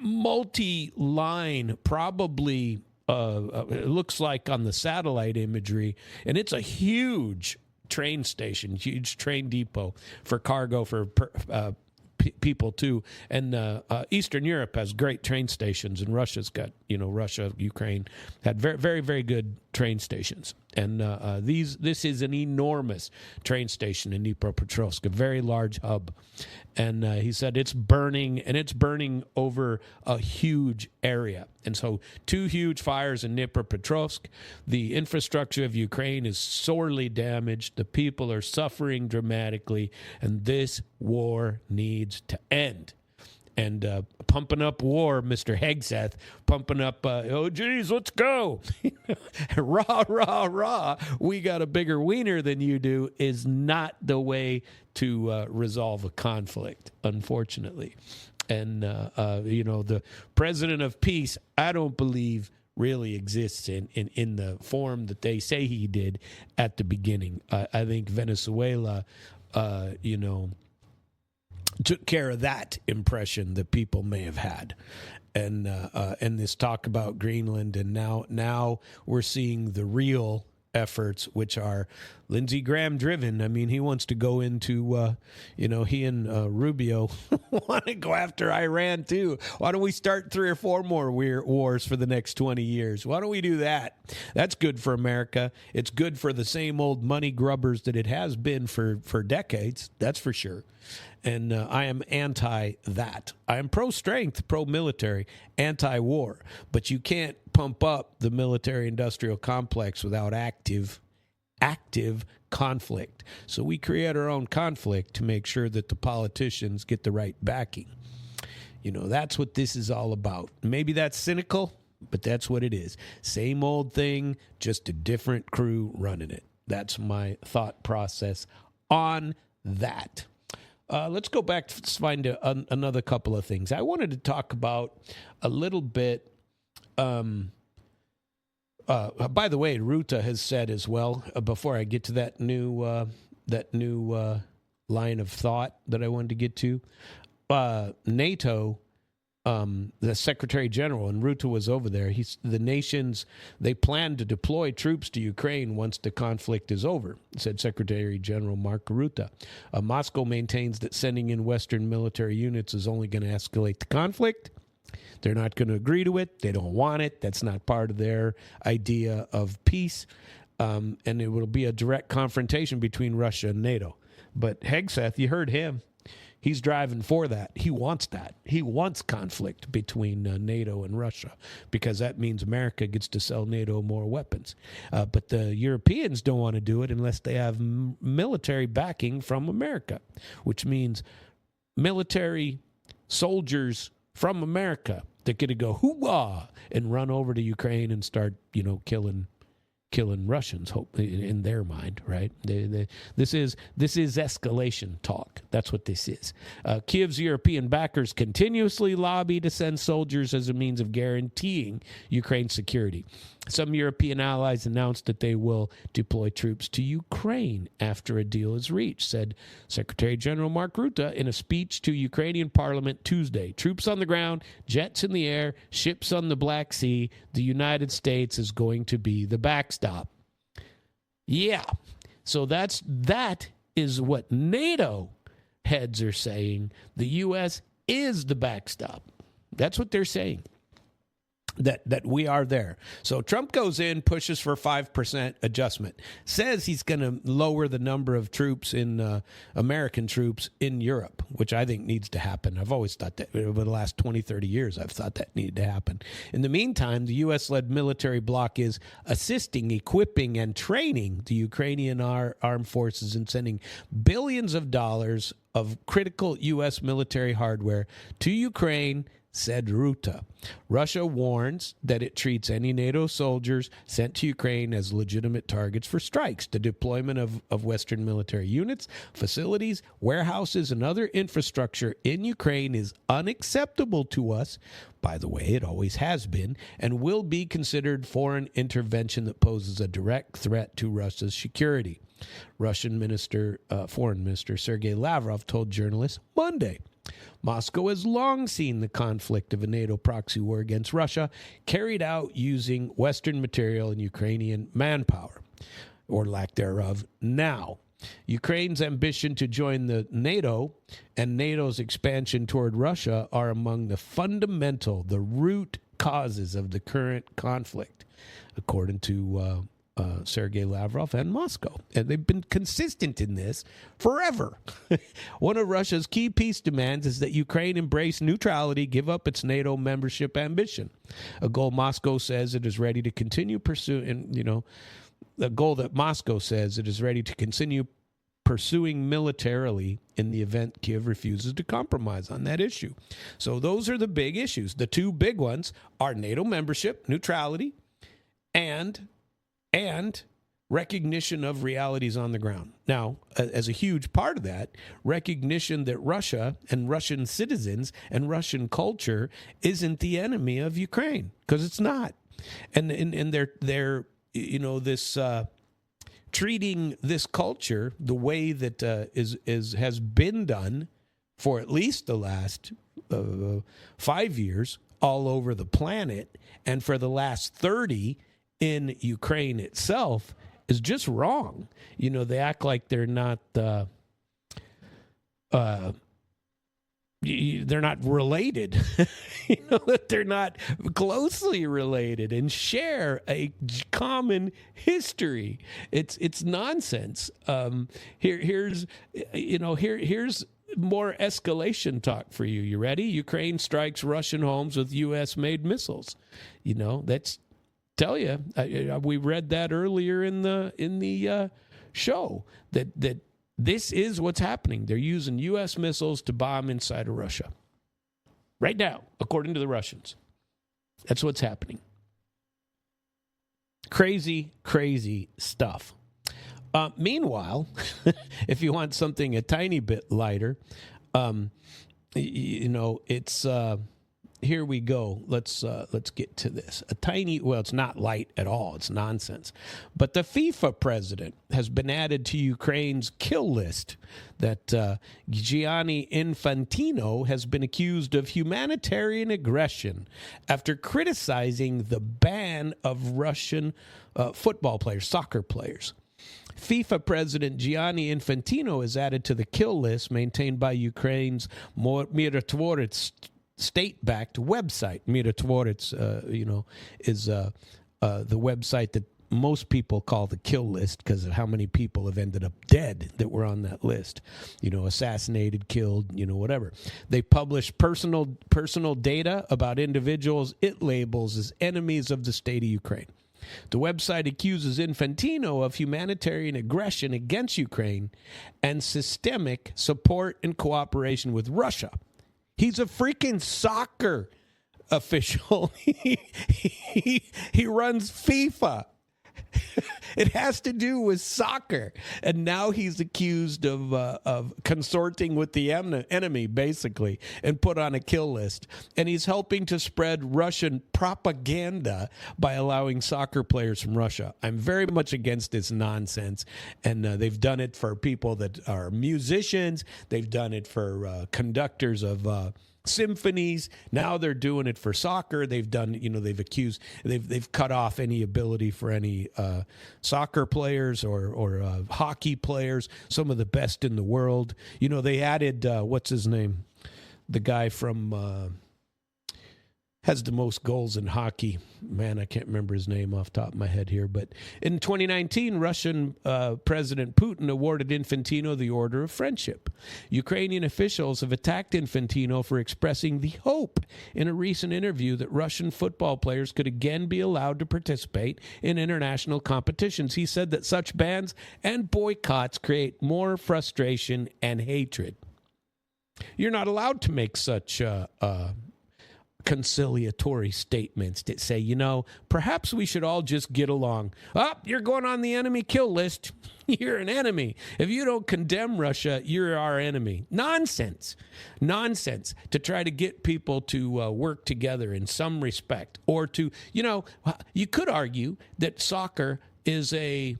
Speaker 1: multi-line, probably it looks like on the satellite imagery, and it's a huge train station, huge train depot for cargo, for people too. And Eastern Europe has great train stations, and Russia's got, Russia, Ukraine had very, very, very good train stations. And this is an enormous train station in Dnipropetrovsk, a very large hub. And he said it's burning, and it's burning over a huge area. And so two huge fires in Dnipropetrovsk. The infrastructure of Ukraine is sorely damaged. The people are suffering dramatically, and this war needs to end. And pumping up war, Mr. Hegseth, pumping up, oh, geez, let's go. Rah, rah, rah. We got a bigger wiener than you do is not the way to resolve a conflict, unfortunately. And, the president of peace, I don't believe really exists in the form that they say he did at the beginning. I think Venezuela, took care of that impression that people may have had, and this talk about Greenland, and now we're seeing the real efforts, which are Lindsey Graham driven. I mean, he wants to go into, he and Rubio want to go after Iran too. Why don't we start 3 or 4 more wars for the next 20 years? Why don't we do that? That's good for America. It's good for the same old money grubbers that it has been for decades. That's for sure. And I am anti that. I am pro-strength, pro-military, anti-war. But you can't pump up the military-industrial complex without active conflict. So we create our own conflict to make sure that the politicians get the right backing. That's what this is all about. Maybe that's cynical, but that's what it is. Same old thing, just a different crew running it. That's my thought process on that. Let's go back to find another couple of things. I wanted to talk about a little bit. By the way, Rutte has said as well, before I get to that new line of thought that I wanted to get to, NATO, the Secretary General, and Rutte was over there. The nations, they plan to deploy troops to Ukraine once the conflict is over, said Secretary General Mark Rutte. Moscow maintains that sending in Western military units is only going to escalate the conflict. They're not going to agree to it. They don't want it. That's not part of their idea of peace. And it will be a direct confrontation between Russia and NATO. But Hegseth, you heard him. He's driving for that. He wants that. He wants conflict between NATO and Russia because that means America gets to sell NATO more weapons. But the Europeans don't want to do it unless they have military backing from America, which means military soldiers from America that get to go hoo-ah and run over to Ukraine and start, killing Russians, hope in their mind, right? This is escalation talk. That's what this is. Kyiv's European backers continuously lobby to send soldiers as a means of guaranteeing Ukraine's security. Some European allies announced that they will deploy troops to Ukraine after a deal is reached, said Secretary General Mark Rutte in a speech to Ukrainian parliament Tuesday. Troops on the ground, jets in the air, ships on the Black Sea. The United States is going to be the backstop. Yeah. So that is what NATO heads are saying. The U.S. is the backstop. That's what they're saying. That we are there. So Trump goes in, pushes for 5% adjustment, says he's going to lower the number of troops in American troops in Europe, which I think needs to happen. I've always thought that over the last 20, 30 years, I've thought that needed to happen. In the meantime, the U.S.-led military bloc is assisting, equipping, and training the Ukrainian armed forces and sending billions of dollars of critical U.S. military hardware to Ukraine, said Rutte. Russia warns that it treats any NATO soldiers sent to Ukraine as legitimate targets for strikes. The deployment of Western military units, facilities, warehouses, and other infrastructure in Ukraine is unacceptable to us. By the way, it always has been, and will be considered foreign intervention that poses a direct threat to Russia's security. Russian Foreign Minister Sergei Lavrov told journalists Monday. Moscow has long seen the conflict of a NATO proxy war against Russia carried out using Western material and Ukrainian manpower, or lack thereof, now. Ukraine's ambition to join the NATO and NATO's expansion toward Russia are among the root causes of the current conflict, according to Sergei Lavrov and Moscow. And they've been consistent in this forever. One of Russia's key peace demands is that Ukraine embrace neutrality, give up its NATO membership ambition, a goal Moscow says it is ready to continue pursuing, the goal that Moscow says it is ready to continue pursuing militarily in the event Kyiv refuses to compromise on that issue. So those are the big issues. The two big ones are NATO membership, neutrality, and recognition of realities on the ground. Now, as a huge part of that, recognition that Russia and Russian citizens and Russian culture isn't the enemy of Ukraine, because it's not. And they're this treating this culture the way that has been done for at least the last 5 years all over the planet, and for the last 30 in Ukraine itself, is just wrong. They act like they're not related, that they're not closely related and share a common history. It's nonsense. Here's more escalation talk for you. You ready? Ukraine strikes Russian homes with U.S.-made missiles. That's. Tell you, we read that earlier in the show that this is what's happening. They're using U.S. missiles to bomb inside of Russia right now, according to the Russians. That's what's happening. Crazy, crazy stuff. Meanwhile, if you want something a tiny bit lighter, it's here we go. Let's get to this. It's not light at all. It's nonsense. But the FIFA president has been added to Ukraine's kill list. That Gianni Infantino has been accused of humanitarian aggression after criticizing the ban of Russian football players, soccer players. FIFA President Gianni Infantino is added to the kill list maintained by Ukraine's Mirotvorets state-backed website. Mirotvorets, is the website that most people call the kill list because of how many people have ended up dead that were on that list. Assassinated, killed, whatever. They publish personal data about individuals it labels as enemies of the state of Ukraine. The website accuses Infantino of humanitarian aggression against Ukraine and systemic support and cooperation with Russia. He's a freaking soccer official. He runs FIFA. It has to do with soccer. And now he's accused of consorting with the enemy, basically, and put on a kill list. And he's helping to spread Russian propaganda by allowing soccer players from Russia. I'm very much against this nonsense. And they've done it for people that are musicians. They've done it for conductors of symphonies. Now they're doing it for soccer. They've done, they've cut off any ability for any soccer players or hockey players, some of the best in the world. They added, what's his name? The guy from, has the most goals in hockey. Man, I can't remember his name off the top of my head here. But in 2019, Russian President Putin awarded Infantino the Order of Friendship. Ukrainian officials have attacked Infantino for expressing the hope in a recent interview that Russian football players could again be allowed to participate in international competitions. He said that such bans and boycotts create more frustration and hatred. You're not allowed to make such conciliatory statements that say, perhaps we should all just get along. You're going on the enemy kill list. You're an enemy. If you don't condemn Russia, you're our enemy. Nonsense. Nonsense to try to get people to work together in some respect. Or to, you could argue that soccer is a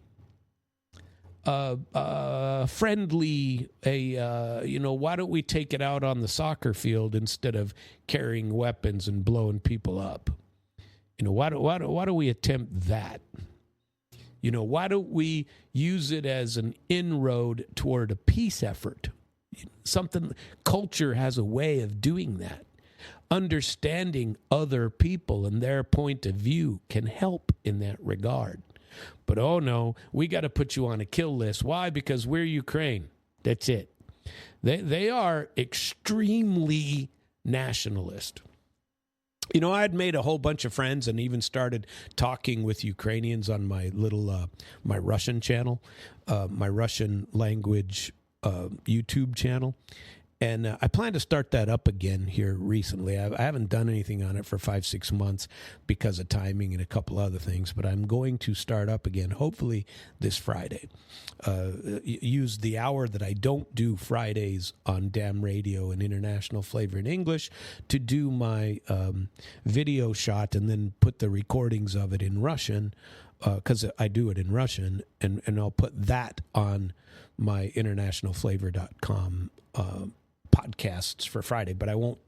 Speaker 1: friendly, why don't we take it out on the soccer field instead of carrying weapons and blowing people up? Why do we attempt that? Why don't we use it as an inroad toward a peace effort? Culture has a way of doing that. Understanding other people and their point of view can help in that regard. But, oh, no, we got to put you on a kill list. Why? Because we're Ukraine. That's it. They are extremely nationalist. I had made a whole bunch of friends and even started talking with Ukrainians on my little, my Russian channel, my Russian language YouTube channel. And I plan to start that up again here recently. I haven't done anything on it for 5-6 months because of timing and a couple other things, but I'm going to start up again, hopefully this Friday. Use the hour that I don't do Fridays on Damn Radio and International Flavor in English to do my video shot and then put the recordings of it in Russian, because I do it in Russian, and I'll put that on my internationalflavor.com podcasts for Friday, but I won't.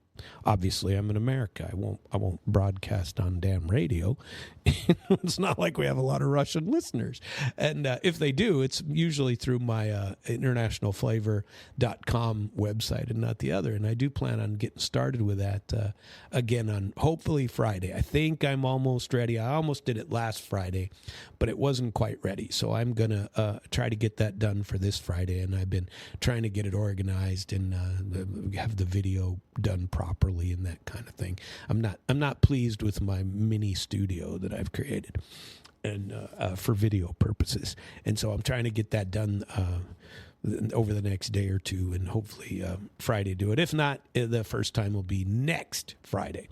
Speaker 1: Obviously, I'm in America. I won't broadcast on Damn Radio. It's not like we have a lot of Russian listeners. And if they do, it's usually through my internationalflavor.com website and not the other. And I do plan on getting started with that again on hopefully Friday. I think I'm almost ready. I almost did it last Friday, but it wasn't quite ready. So I'm going to try to get that done for this Friday. And I've been trying to get it organized and have the video done properly and that kind of thing. I'm not pleased with my mini studio that I've created and for video purposes, and so I'm trying to get that done over the next day or two, and hopefully Friday do it. If not, the first time will be next Friday.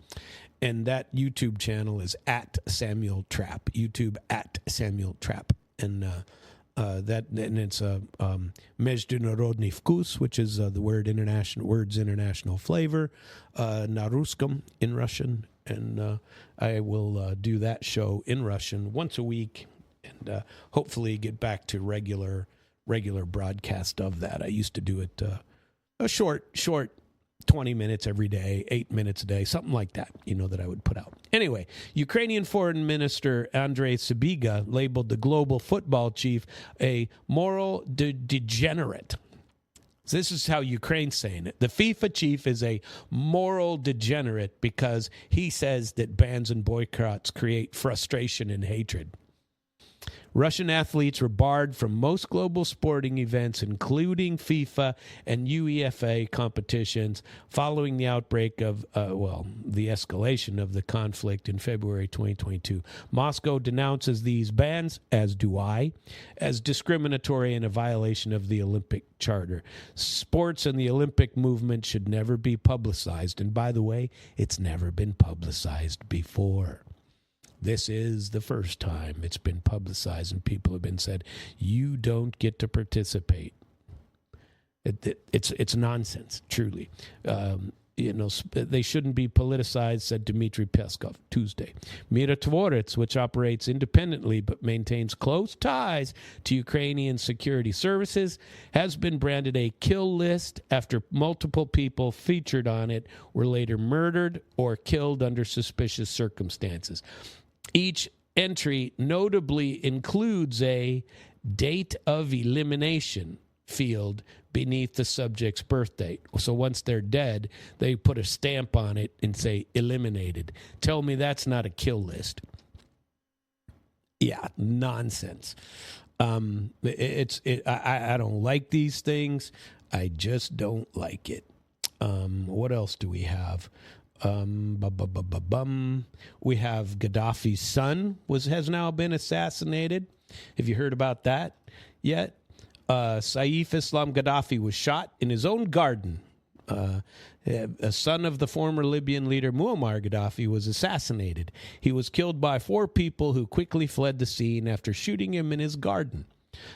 Speaker 1: And that YouTube channel is at Samuel Trapp. YouTube at Samuel Trapp, and and it's Международный вкус, which is the word's international flavor, на русском in Russian, and I will do that show in Russian once a week, and hopefully get back to regular broadcast of that. I used to do it a short 20 minutes every day, 8 minutes a day, something like that, that I would put out. Anyway, Ukrainian Foreign Minister Andrei Sybiga labeled the global football chief a moral degenerate. So this is how Ukraine's saying it. The FIFA chief is a moral degenerate because he says that bans and boycotts create frustration and hatred. Russian athletes were barred from most global sporting events, including FIFA and UEFA competitions, following the outbreak of, the escalation of the conflict in February 2022. Moscow denounces these bans, as do I, as discriminatory and a violation of the Olympic Charter. Sports and the Olympic movement should never be publicized. And by the way, it's never been publicized before. This is the first time it's been publicized, and people have been said, you don't get to participate. It's nonsense, truly. They shouldn't be politicized, said Dmitry Peskov Tuesday. Mirotvorets, which operates independently but maintains close ties to Ukrainian security services, has been branded a kill list after multiple people featured on it were later murdered or killed under suspicious circumstances. Each entry notably includes a date of elimination field beneath the subject's birth date. So once they're dead, they put a stamp on it and say eliminated. Tell me that's not a kill list. Yeah, nonsense. I don't like these things. I just don't like it. What else do we have? We have Gaddafi's son has now been assassinated. Have you heard about that yet? Saif Islam Gaddafi was shot in his own garden. A son of the former Libyan leader Muammar Gaddafi was assassinated. He was killed by 4 people who quickly fled the scene after shooting him in his garden,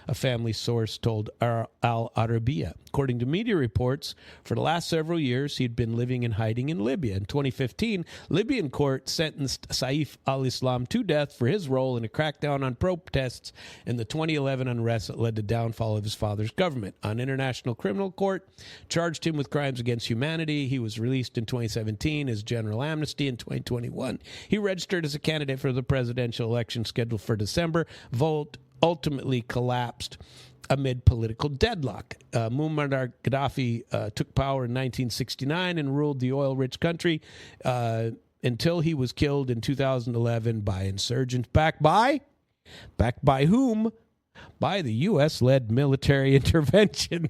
Speaker 1: a family source told Al Arabiya. According to media reports, for the last several years, he'd been living in hiding in Libya. In 2015, Libyan court sentenced Saif al-Islam to death for his role in a crackdown on protests in the 2011 unrest that led to the downfall of his father's government. An international criminal court charged him with crimes against humanity. He was released in 2017 as general amnesty in 2021. He registered as a candidate for the presidential election scheduled for December. Vote ultimately collapsed amid political deadlock. Muammar Gaddafi took power in 1969 and ruled the oil-rich country until he was killed in 2011 by insurgents backed by whom? By the U.S.-led military intervention,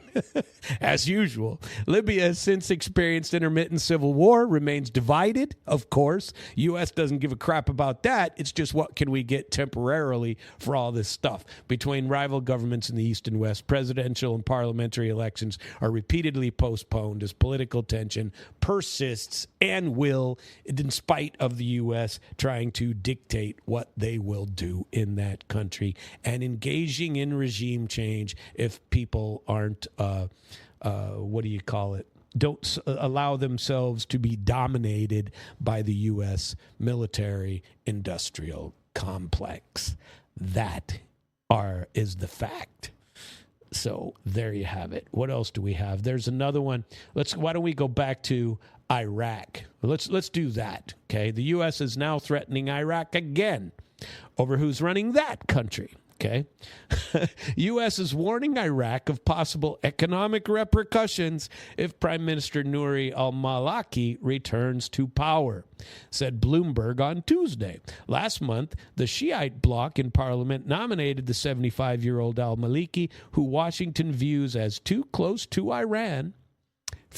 Speaker 1: as usual. Libya has since experienced intermittent civil war, remains divided, of course. U.S. doesn't give a crap about that. It's just what can we get temporarily for all this stuff. Between rival governments in the East and West, presidential and parliamentary elections are repeatedly postponed as political tension persists and will, in spite of the U.S. trying to dictate what they will do in that country and engaging in regime change if people aren't, don't allow themselves to be dominated by the U.S. military-industrial complex. That is the fact. So there you have it. What else do we have? There's another one. Why don't we go back to Iraq? Let's do that, okay? The U.S. is now threatening Iraq again over who's running that country. Okay. U.S. is warning Iraq of possible economic repercussions if Prime Minister Nouri al-Maliki returns to power, said Bloomberg on Tuesday. Last month, the Shiite bloc in parliament nominated the 75-year-old al-Maliki, who Washington views as too close to Iran,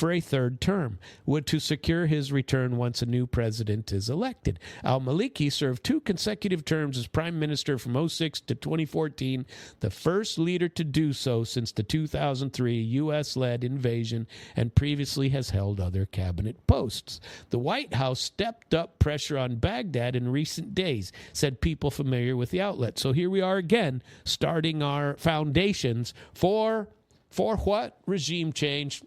Speaker 1: for a third term, to secure his return once a new president is elected. Al-Maliki served 2 consecutive terms as prime minister from 2006 to 2014, the first leader to do so since the 2003 U.S.-led invasion, and previously has held other cabinet posts. The White House stepped up pressure on Baghdad in recent days, said people familiar with the outlet. So here we are again, starting our foundations for what? Regime change,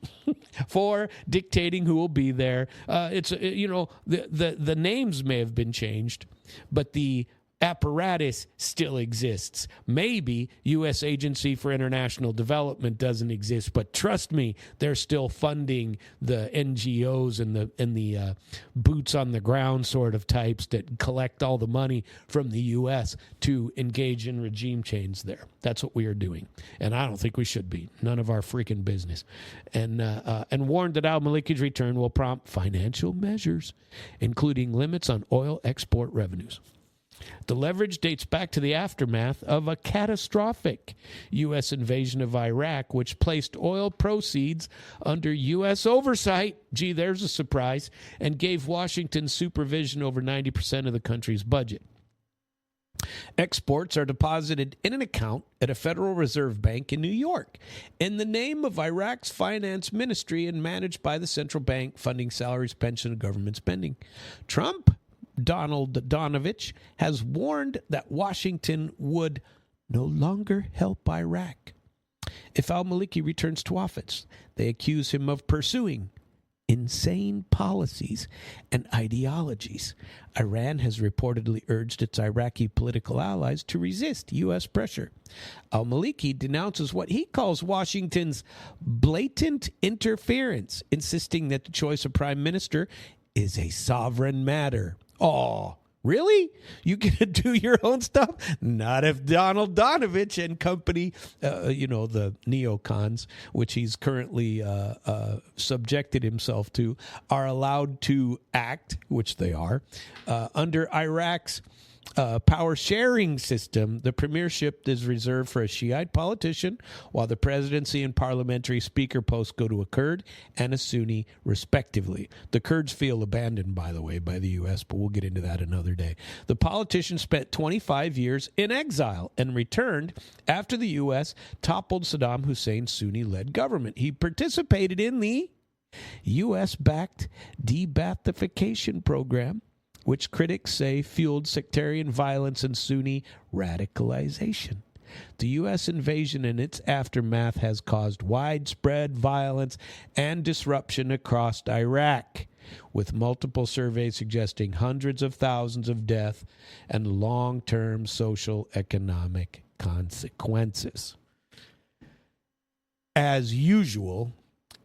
Speaker 1: for dictating who will be there. The names may have been changed, but the apparatus still exists. Maybe U.S. Agency for International Development doesn't exist, but trust me, they're still funding the NGOs and the boots on the ground sort of types that collect all the money from the U.S. to engage in regime change there. That's what we are doing, and I don't think we should be. None of our freaking business. And warned that al-Maliki's return will prompt financial measures, including limits on oil export revenues. The leverage dates back to the aftermath of a catastrophic U.S. invasion of Iraq, which placed oil proceeds under U.S. oversight, gee, there's a surprise, and gave Washington supervision over 90% of the country's budget. Exports are deposited in an account at a Federal Reserve Bank in New York in the name of Iraq's finance ministry and managed by the central bank, funding salaries, pension, and government spending. Donald Donovich has warned that Washington would no longer help Iraq if al-Maliki returns to office. They accuse him of pursuing insane policies and ideologies. Iran has reportedly urged its Iraqi political allies to resist U.S. pressure. Al-Maliki denounces what he calls Washington's blatant interference, insisting that the choice of prime minister is a sovereign matter. Oh, really? You get to do your own stuff? Not if Donald Donovich and company, the neocons, which he's currently subjected himself to, are allowed to act, which they are, under Iraq's power sharing system. The premiership is reserved for a Shiite politician, while the presidency and parliamentary speaker posts go to a Kurd and a Sunni, respectively. The Kurds feel abandoned, by the way, by the U.S., but we'll get into that another day. The politician spent 25 years in exile and returned after the U.S. toppled Saddam Hussein's Sunni-led government. He participated in the U.S.-backed de-Baathification program, which critics say fueled sectarian violence and Sunni radicalization. The U.S. invasion and its aftermath has caused widespread violence and disruption across Iraq, with multiple surveys suggesting hundreds of thousands of deaths and long-term social economic consequences. As usual,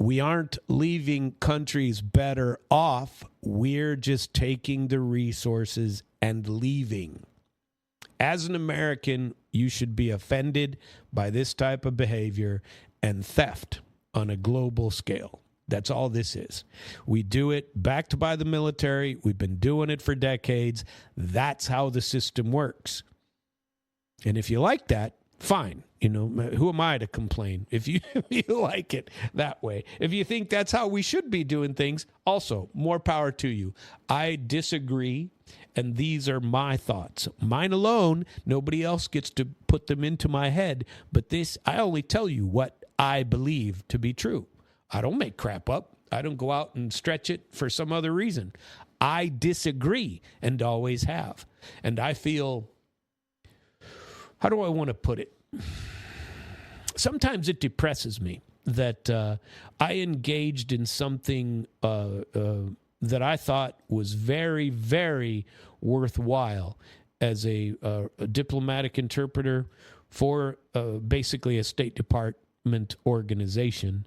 Speaker 1: we aren't leaving countries better off. We're just taking the resources and leaving. As an American, you should be offended by this type of behavior and theft on a global scale. That's all this is. We do it backed by the military. We've been doing it for decades. That's how the system works. And if you like that, fine. Who am I to complain if you like it that way? If you think that's how we should be doing things, also, more power to you. I disagree, and these are my thoughts. Mine alone. Nobody else gets to put them into my head, but I only tell you what I believe to be true. I don't make crap up. I don't go out and stretch it for some other reason. I disagree and always have. And I feel, how do I want to put it? Sometimes it depresses me that I engaged in something that I thought was very, very worthwhile as a diplomatic interpreter for basically a State Department organization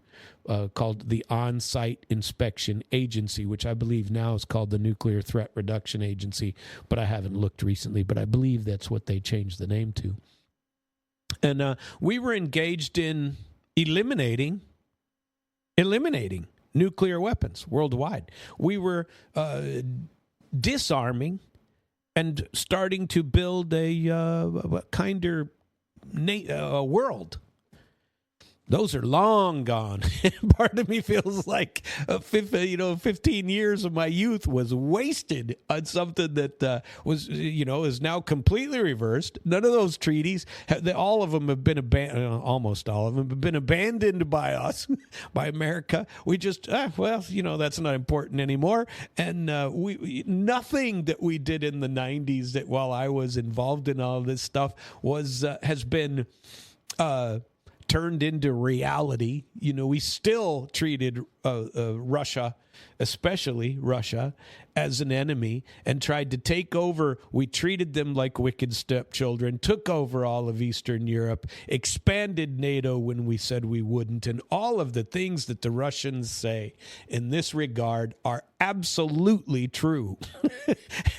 Speaker 1: called the On-Site Inspection Agency, which I believe now is called the Nuclear Threat Reduction Agency, but I haven't looked recently, but I believe that's what they changed the name to. And we were engaged in eliminating nuclear weapons worldwide. We were disarming and starting to build a kinder world Those are long gone. Part of me feels like 15 years of my youth was wasted on something that is now completely reversed. None of those treaties, all of them have been abandoned. Almost all of them have been abandoned by us, by America. We just, that's not important anymore. And nothing that we did in the 90s that while I was involved in all this stuff has been turned into reality. We still treated Russia, especially Russia, as an enemy and tried to take over. We treated them like wicked stepchildren, took over all of Eastern Europe, expanded NATO when we said we wouldn't, and all of the things that the Russians say in this regard are absolutely true.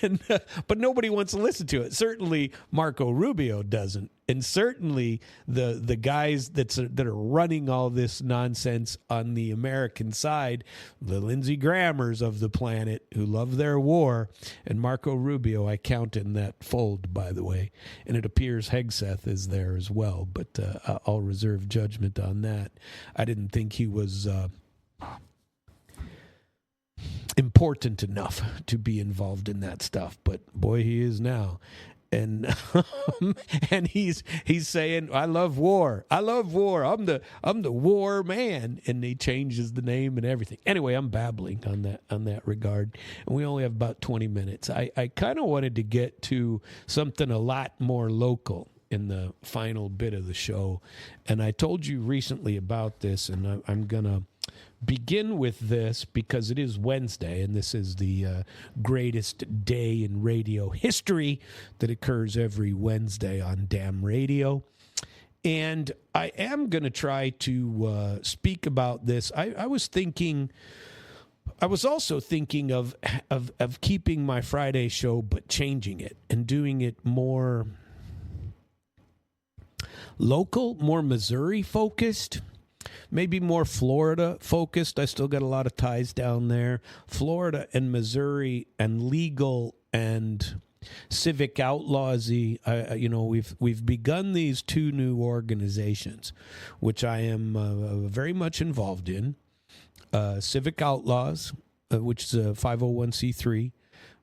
Speaker 1: But nobody wants to listen to it. Certainly Marco Rubio doesn't. And certainly the guys that are running all this nonsense on the American side, the Lindsey Grammers of the planet who love their war, and Marco Rubio, I count in that fold, by the way. And it appears Hegseth is there as well, but I'll reserve judgment on that. I didn't think he was important enough to be involved in that stuff, but boy, he is now. And and he's saying, I love war. I'm the war man. And he changes the name and everything. Anyway, I'm babbling on that regard. And we only have about 20 minutes. I kind of wanted to get to something a lot more local in the final bit of the show. And I told you recently about this, and I'm going to begin with this because it is Wednesday, and this is the greatest day in radio history that occurs every Wednesday on Damn Radio. And I am going to try to speak about this. I was also thinking of keeping my Friday show, but changing it and doing it more local, more Missouri focused. Maybe more Florida focused. I still got a lot of ties down there. Florida and Missouri and legal and civic outlawsy. We've begun these two new organizations, which I am very much involved in. Civic Outlaws, which is a 501c3,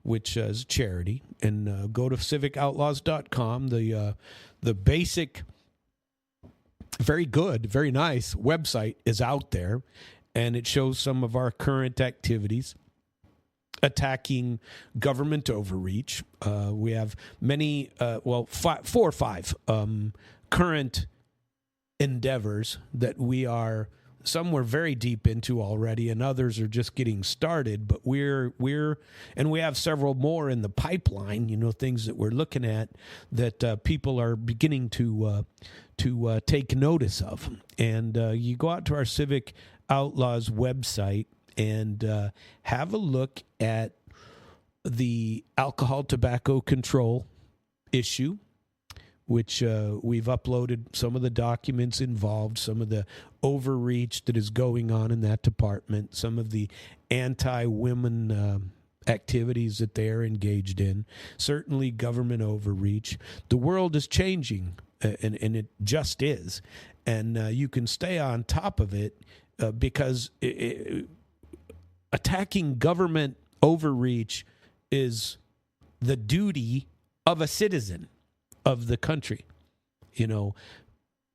Speaker 1: which is a charity, and go to civicoutlaws.com. The basic, very good, very nice website is out there, and it shows some of our current activities attacking government overreach. We have many, 4 or 5 current endeavors that some we're very deep into already, and others are just getting started. But we have several more in the pipeline. Things that we're looking at that people are beginning to take notice of. And you go out to our Civic Outlaws website and have a look at the alcohol tobacco control issue, which we've uploaded some of the documents involved, some of the overreach that is going on in that department, some of the anti-women activities that they are engaged in, certainly government overreach. The world is changing, and it just is. And you can stay on top of it because attacking government overreach is the duty of a citizen of the country.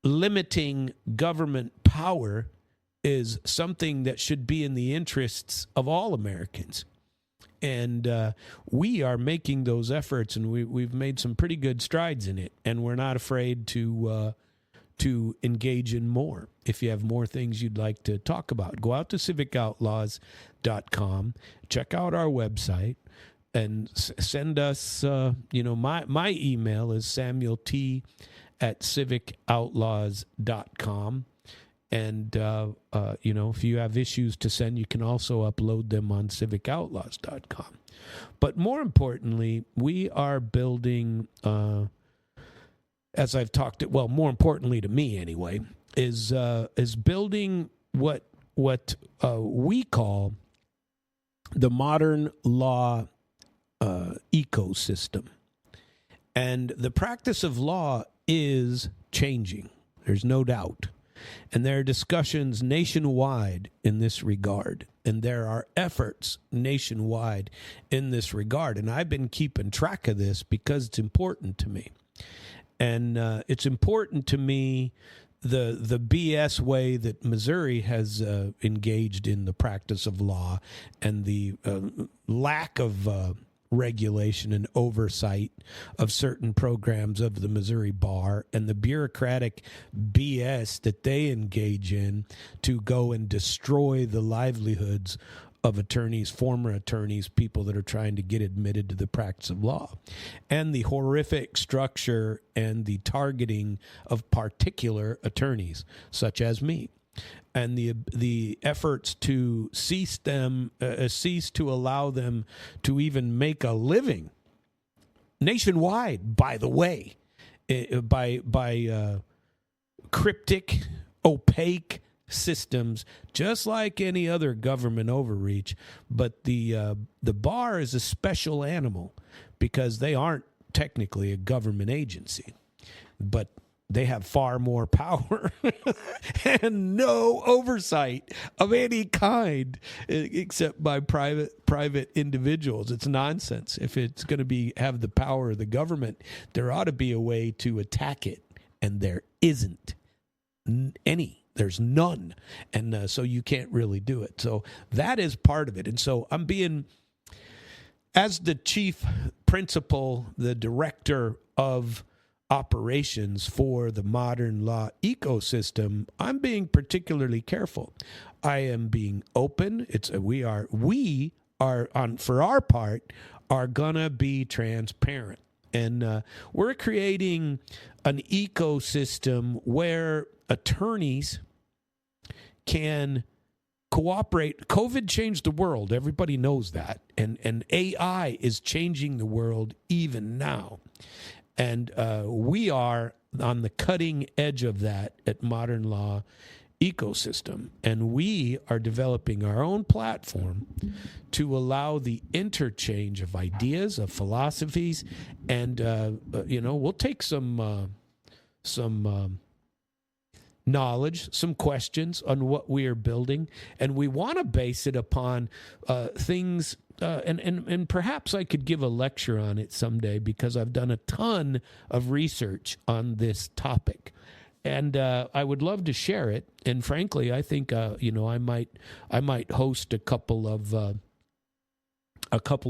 Speaker 1: Limiting government power is something that should be in the interests of all Americans. And we are making those efforts, and we've made some pretty good strides in it, and we're not afraid to engage in more. If you have more things you'd like to talk about, go out to civicoutlaws.com, check out our website, and send us, my email is samuelt@civicoutlaws.com. And, if you have issues to send, you can also upload them on civicoutlaws.com. But more importantly, we are building, as I've talked, more importantly to me anyway, is building what we call the modern law ecosystem. And the practice of law is changing. There's no doubt. And there are discussions nationwide in this regard. And there are efforts nationwide in this regard. And I've been keeping track of this because it's important to me. And it's important to me the BS way that Missouri has engaged in the practice of law and the lack of regulation and oversight of certain programs of the Missouri Bar and the bureaucratic BS that they engage in to go and destroy the livelihoods of attorneys, former attorneys, people that are trying to get admitted to the practice of law, and the horrific structure and the targeting of particular attorneys, such as me, and the efforts to cease to allow them to even make a living nationwide. By the way, by cryptic, opaque systems, just like any other government overreach. But the bar is a special animal because they aren't technically a government agency, but they have far more power and no oversight of any kind except by private individuals. It's nonsense. If it's going to have the power of the government, there ought to be a way to attack it, and there isn't any. There's none. And so you can't really do it. So that is part of it. And so I'm being, as the chief principal, the director of operations for the modern law ecosystem, I'm being particularly careful. I am being open. We are on, for our part, are gonna be transparent. And we're creating an ecosystem where attorneys can cooperate. COVID changed the world. Everybody knows that. And AI is changing the world even now. And we are on the cutting edge of that at Modern Law Ecosystem. And we are developing our own platform to allow the interchange of ideas, of philosophies, and, we'll take some knowledge, some questions on what we are building, and we want to base it upon things, and perhaps I could give a lecture on it someday because I've done a ton of research on this topic, and I would love to share it. And frankly, I think I might host a couple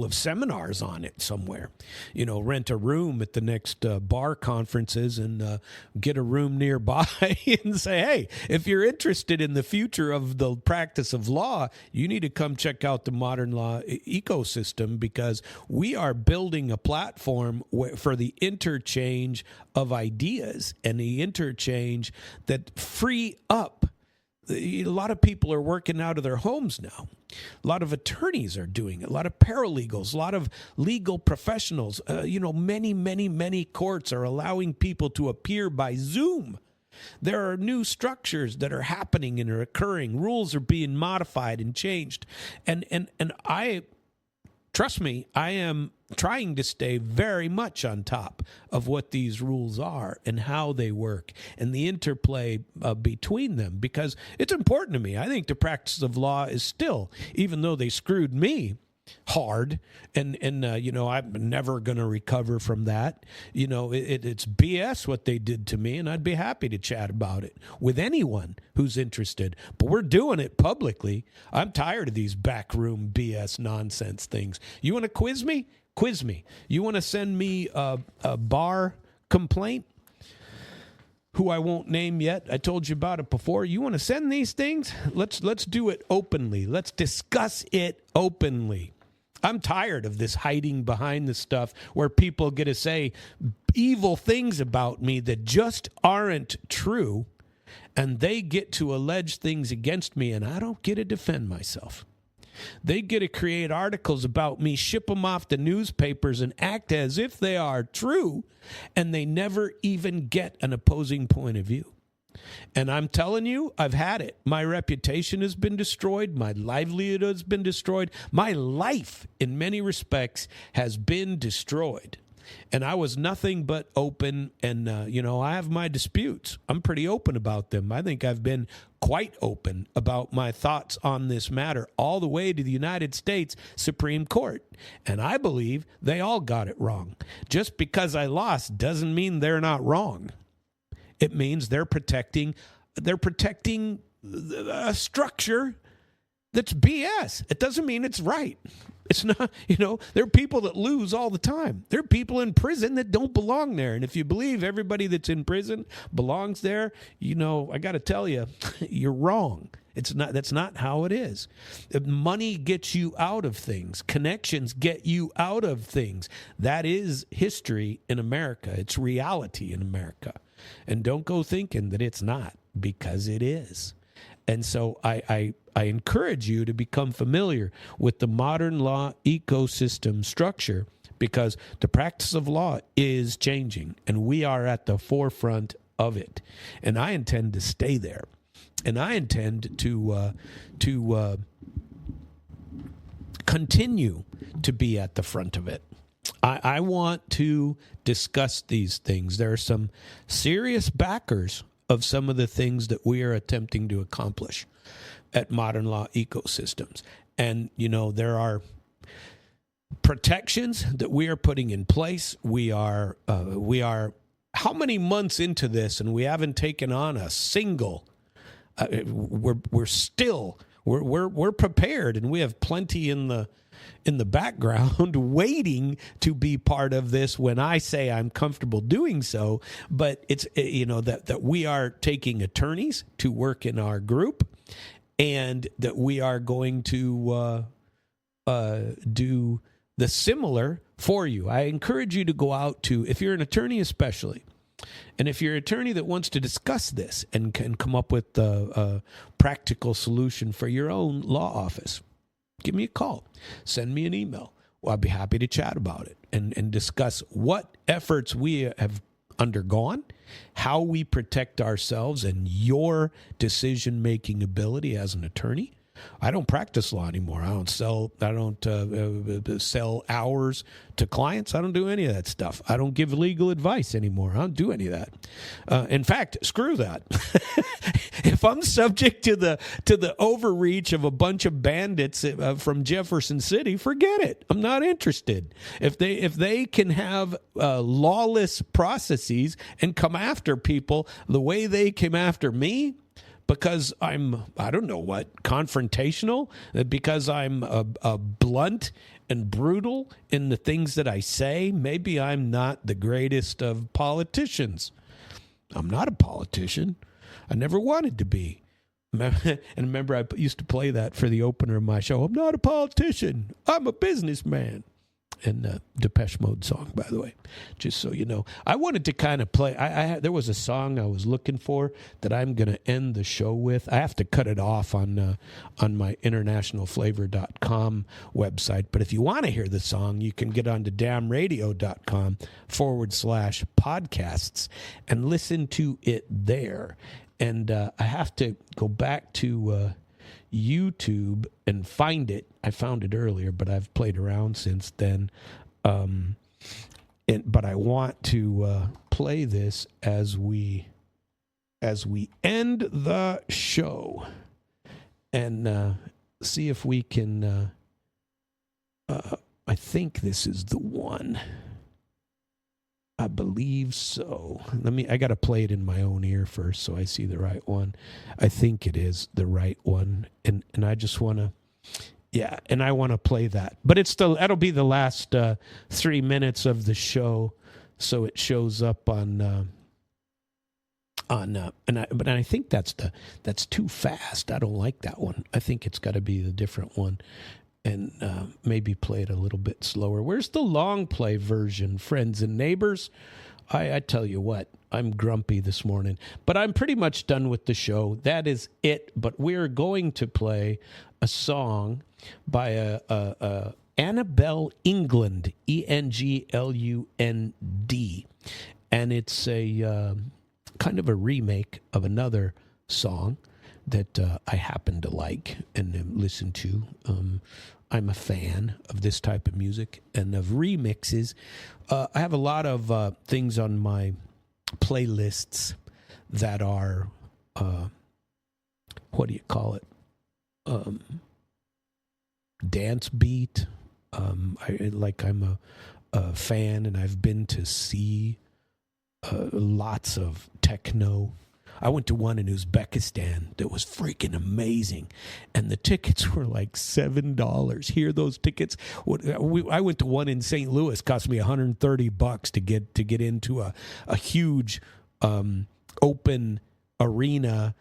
Speaker 1: of seminars on it somewhere, rent a room at the next bar conferences and get a room nearby and say, hey, if you're interested in the future of the practice of law, you need to come check out the Modern Law Ecosystem, because we are building a platform for the interchange of ideas and the interchange that free up. A lot of people are working out of their homes now. A lot of attorneys are doing it. A lot of paralegals, a lot of legal professionals. Many courts are allowing people to appear by Zoom. There are new structures that are happening and are occurring. Rules are being modified and changed. And I, trust me, I am trying to stay very much on top of what these rules are and how they work and the interplay between them, because it's important to me. I think the practice of law is still, even though they screwed me hard, and I'm never going to recover from that. It's BS what they did to me, and I'd be happy to chat about it with anyone who's interested. But we're doing it publicly. I'm tired of these backroom BS nonsense things. You want to quiz me? Quiz me. You want to send me a bar complaint, who I won't name yet? I told you about it before. You want to send these things? Let's do it openly. Let's discuss it openly. I'm tired of this hiding behind the stuff where people get to say evil things about me that just aren't true, and they get to allege things against me, and I don't get to defend myself. They get to create articles about me, ship them off to newspapers, and act as if they are true, and they never even get an opposing point of view. And I'm telling you, I've had it. My reputation has been destroyed. My livelihood has been destroyed. My life, in many respects, has been destroyed And I was nothing but open. And, I have my disputes. I'm pretty open about them. I think I've been quite open about my thoughts on this matter all the way to the United States Supreme Court. And I believe they all got it wrong. Just because I lost doesn't mean they're not wrong. It means they're protecting a structure that's BS. It doesn't mean it's right. It's not, there are people that lose all the time. There are people in prison that don't belong there. And if you believe everybody that's in prison belongs there, I got to tell you, you're wrong. That's not how it is. Money gets you out of things. Connections get you out of things. That is history in America. It's reality in America. And don't go thinking that it's not, because it is. And so I encourage you to become familiar with the modern law ecosystem structure, because the practice of law is changing, and we are at the forefront of it. And I intend to stay there. And I intend to continue to be at the front of it. I want to discuss these things. There are some serious backers of some of the things that we are attempting to accomplish at Modern Law Ecosystems. And, there are protections that we are putting in place. We are how many months into this, and we haven't taken on a single. We're prepared, and we have plenty in the background waiting to be part of this when I say I'm comfortable doing so. But it's, that we are taking attorneys to work in our group, and that we are going to do the similar for you. I encourage you to go out to, if you're an attorney especially, and if you're an attorney that wants to discuss this and can come up with a practical solution for your own law office, give me a call. Send me an email. Well, I'd be happy to chat about it and discuss what efforts we have undergone, how we protect ourselves and your decision-making ability as an attorney. I don't practice law anymore. I don't sell hours to clients. I don't do any of that stuff. I don't give legal advice anymore. I don't do any of that. In fact, screw that. If I'm subject to the overreach of a bunch of bandits from Jefferson City, forget it. I'm not interested. If they can have lawless processes and come after people the way they came after me, because I'm, I don't know what, confrontational, because I'm blunt and brutal in the things that I say, maybe I'm not the greatest of politicians. I'm not a politician. I never wanted to be. And remember, I used to play that for the opener of my show. I'm not a politician. I'm a businessman. And Depeche Mode song, by the way, just so you know. I wanted to kind of play. There was a song I was looking for that I'm going to end the show with. I have to cut it off on my internationalflavor.com website. But if you want to hear the song, you can get on to damradio.com/podcasts and listen to it there. And I have to go back to YouTube and find it. I found it earlier, but I've played around since then. But I want to play this as we end the show and see if we can. I think this is the one. I believe so. I got to play it in my own ear first so I see the right one. I think it is the right one. And I just want to, and I want to play that. But that'll be the last 3 minutes of the show. So it shows up but I think that's too fast. I don't like that one. I think it's got to be the different one. And maybe play it a little bit slower. Where's the long play version, friends and neighbors? I tell you what, I'm grumpy this morning. But I'm pretty much done with the show. That is it. But we're going to play a song by Annabelle England, Englund. And it's a kind of a remake of another song that I happen to like and listen to. I'm a fan of this type of music and of remixes. I have a lot of things on my playlists that are, what do you call it? Dance beat. I'm a fan, and I've been to see lots of techno. I went to one in Uzbekistan that was freaking amazing, and the tickets were like $7. Hear those tickets? I went to one in St. Louis. Cost me $130 to get into a huge open arena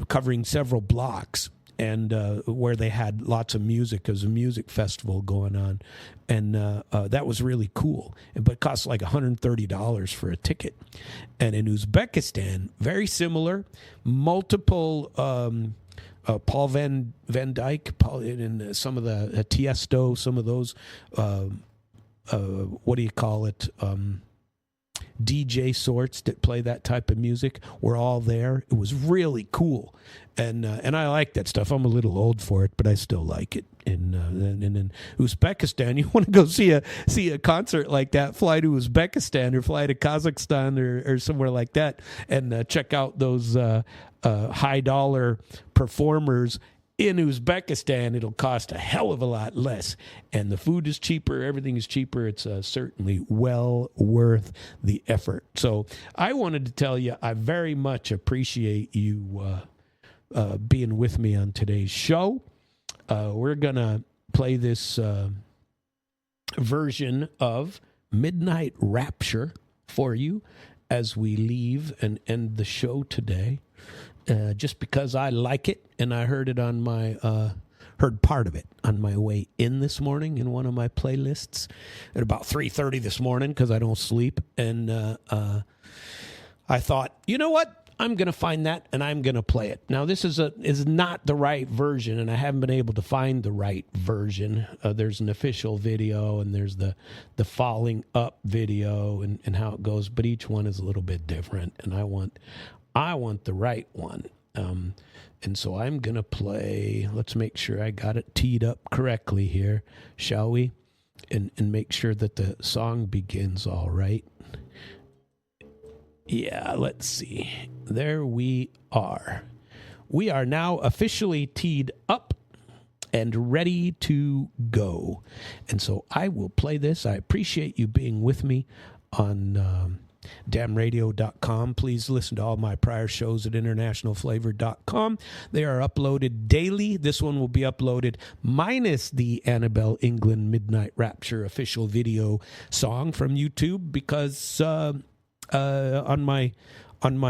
Speaker 1: covering several blocks, and where they had lots of music. There was a music festival going on, and that was really cool. But it cost like $130 for a ticket. And in Uzbekistan, very similar, multiple Paul Van Dyke, and some of the Tiesto, some of those, what do you call it? DJ sorts that play that type of music were all there. It was really cool, and I like that stuff. I'm a little old for it, but I still like it. And in Uzbekistan, you want to go see a concert like that, fly to Uzbekistan or fly to Kazakhstan or somewhere like that, and check out those high dollar performers. In Uzbekistan, it'll cost a hell of a lot less, and the food is cheaper, everything is cheaper. It's certainly well worth the effort. So I wanted to tell you, I very much appreciate you being with me on today's show. We're going to play this version of Midnight Rapture for you as we leave and end the show today. Just because I like it, and I heard it on my heard part of it on my way in this morning in one of my playlists at about 3:30 this morning because I don't sleep, and I thought, you know what, I'm going to find that and I'm going to play it. Now this is not the right version, and I haven't been able to find the right version. There's an official video, and there's the falling up video and how it goes, but each one is a little bit different, and I want the right one. And so I'm going to play, let's make sure I got it teed up correctly here, shall we? And make sure that the song begins all right. Yeah, let's see. There we are. We are now officially teed up and ready to go. And so I will play this. I appreciate you being with me on damradio.com. Please listen to all my prior shows at internationalflavor.com. They are uploaded daily. This one will be uploaded minus the Annabelle England Midnight Rapture official video song from YouTube, because on my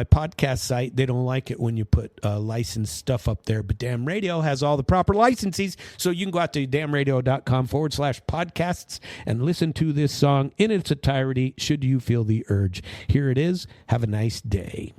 Speaker 1: podcast site, they don't like it when you put licensed stuff up there. But Damn Radio has all the proper licenses, so you can go out to damradio.com/podcasts and listen to this song in its entirety should you feel the urge. Here it is. Have a nice day.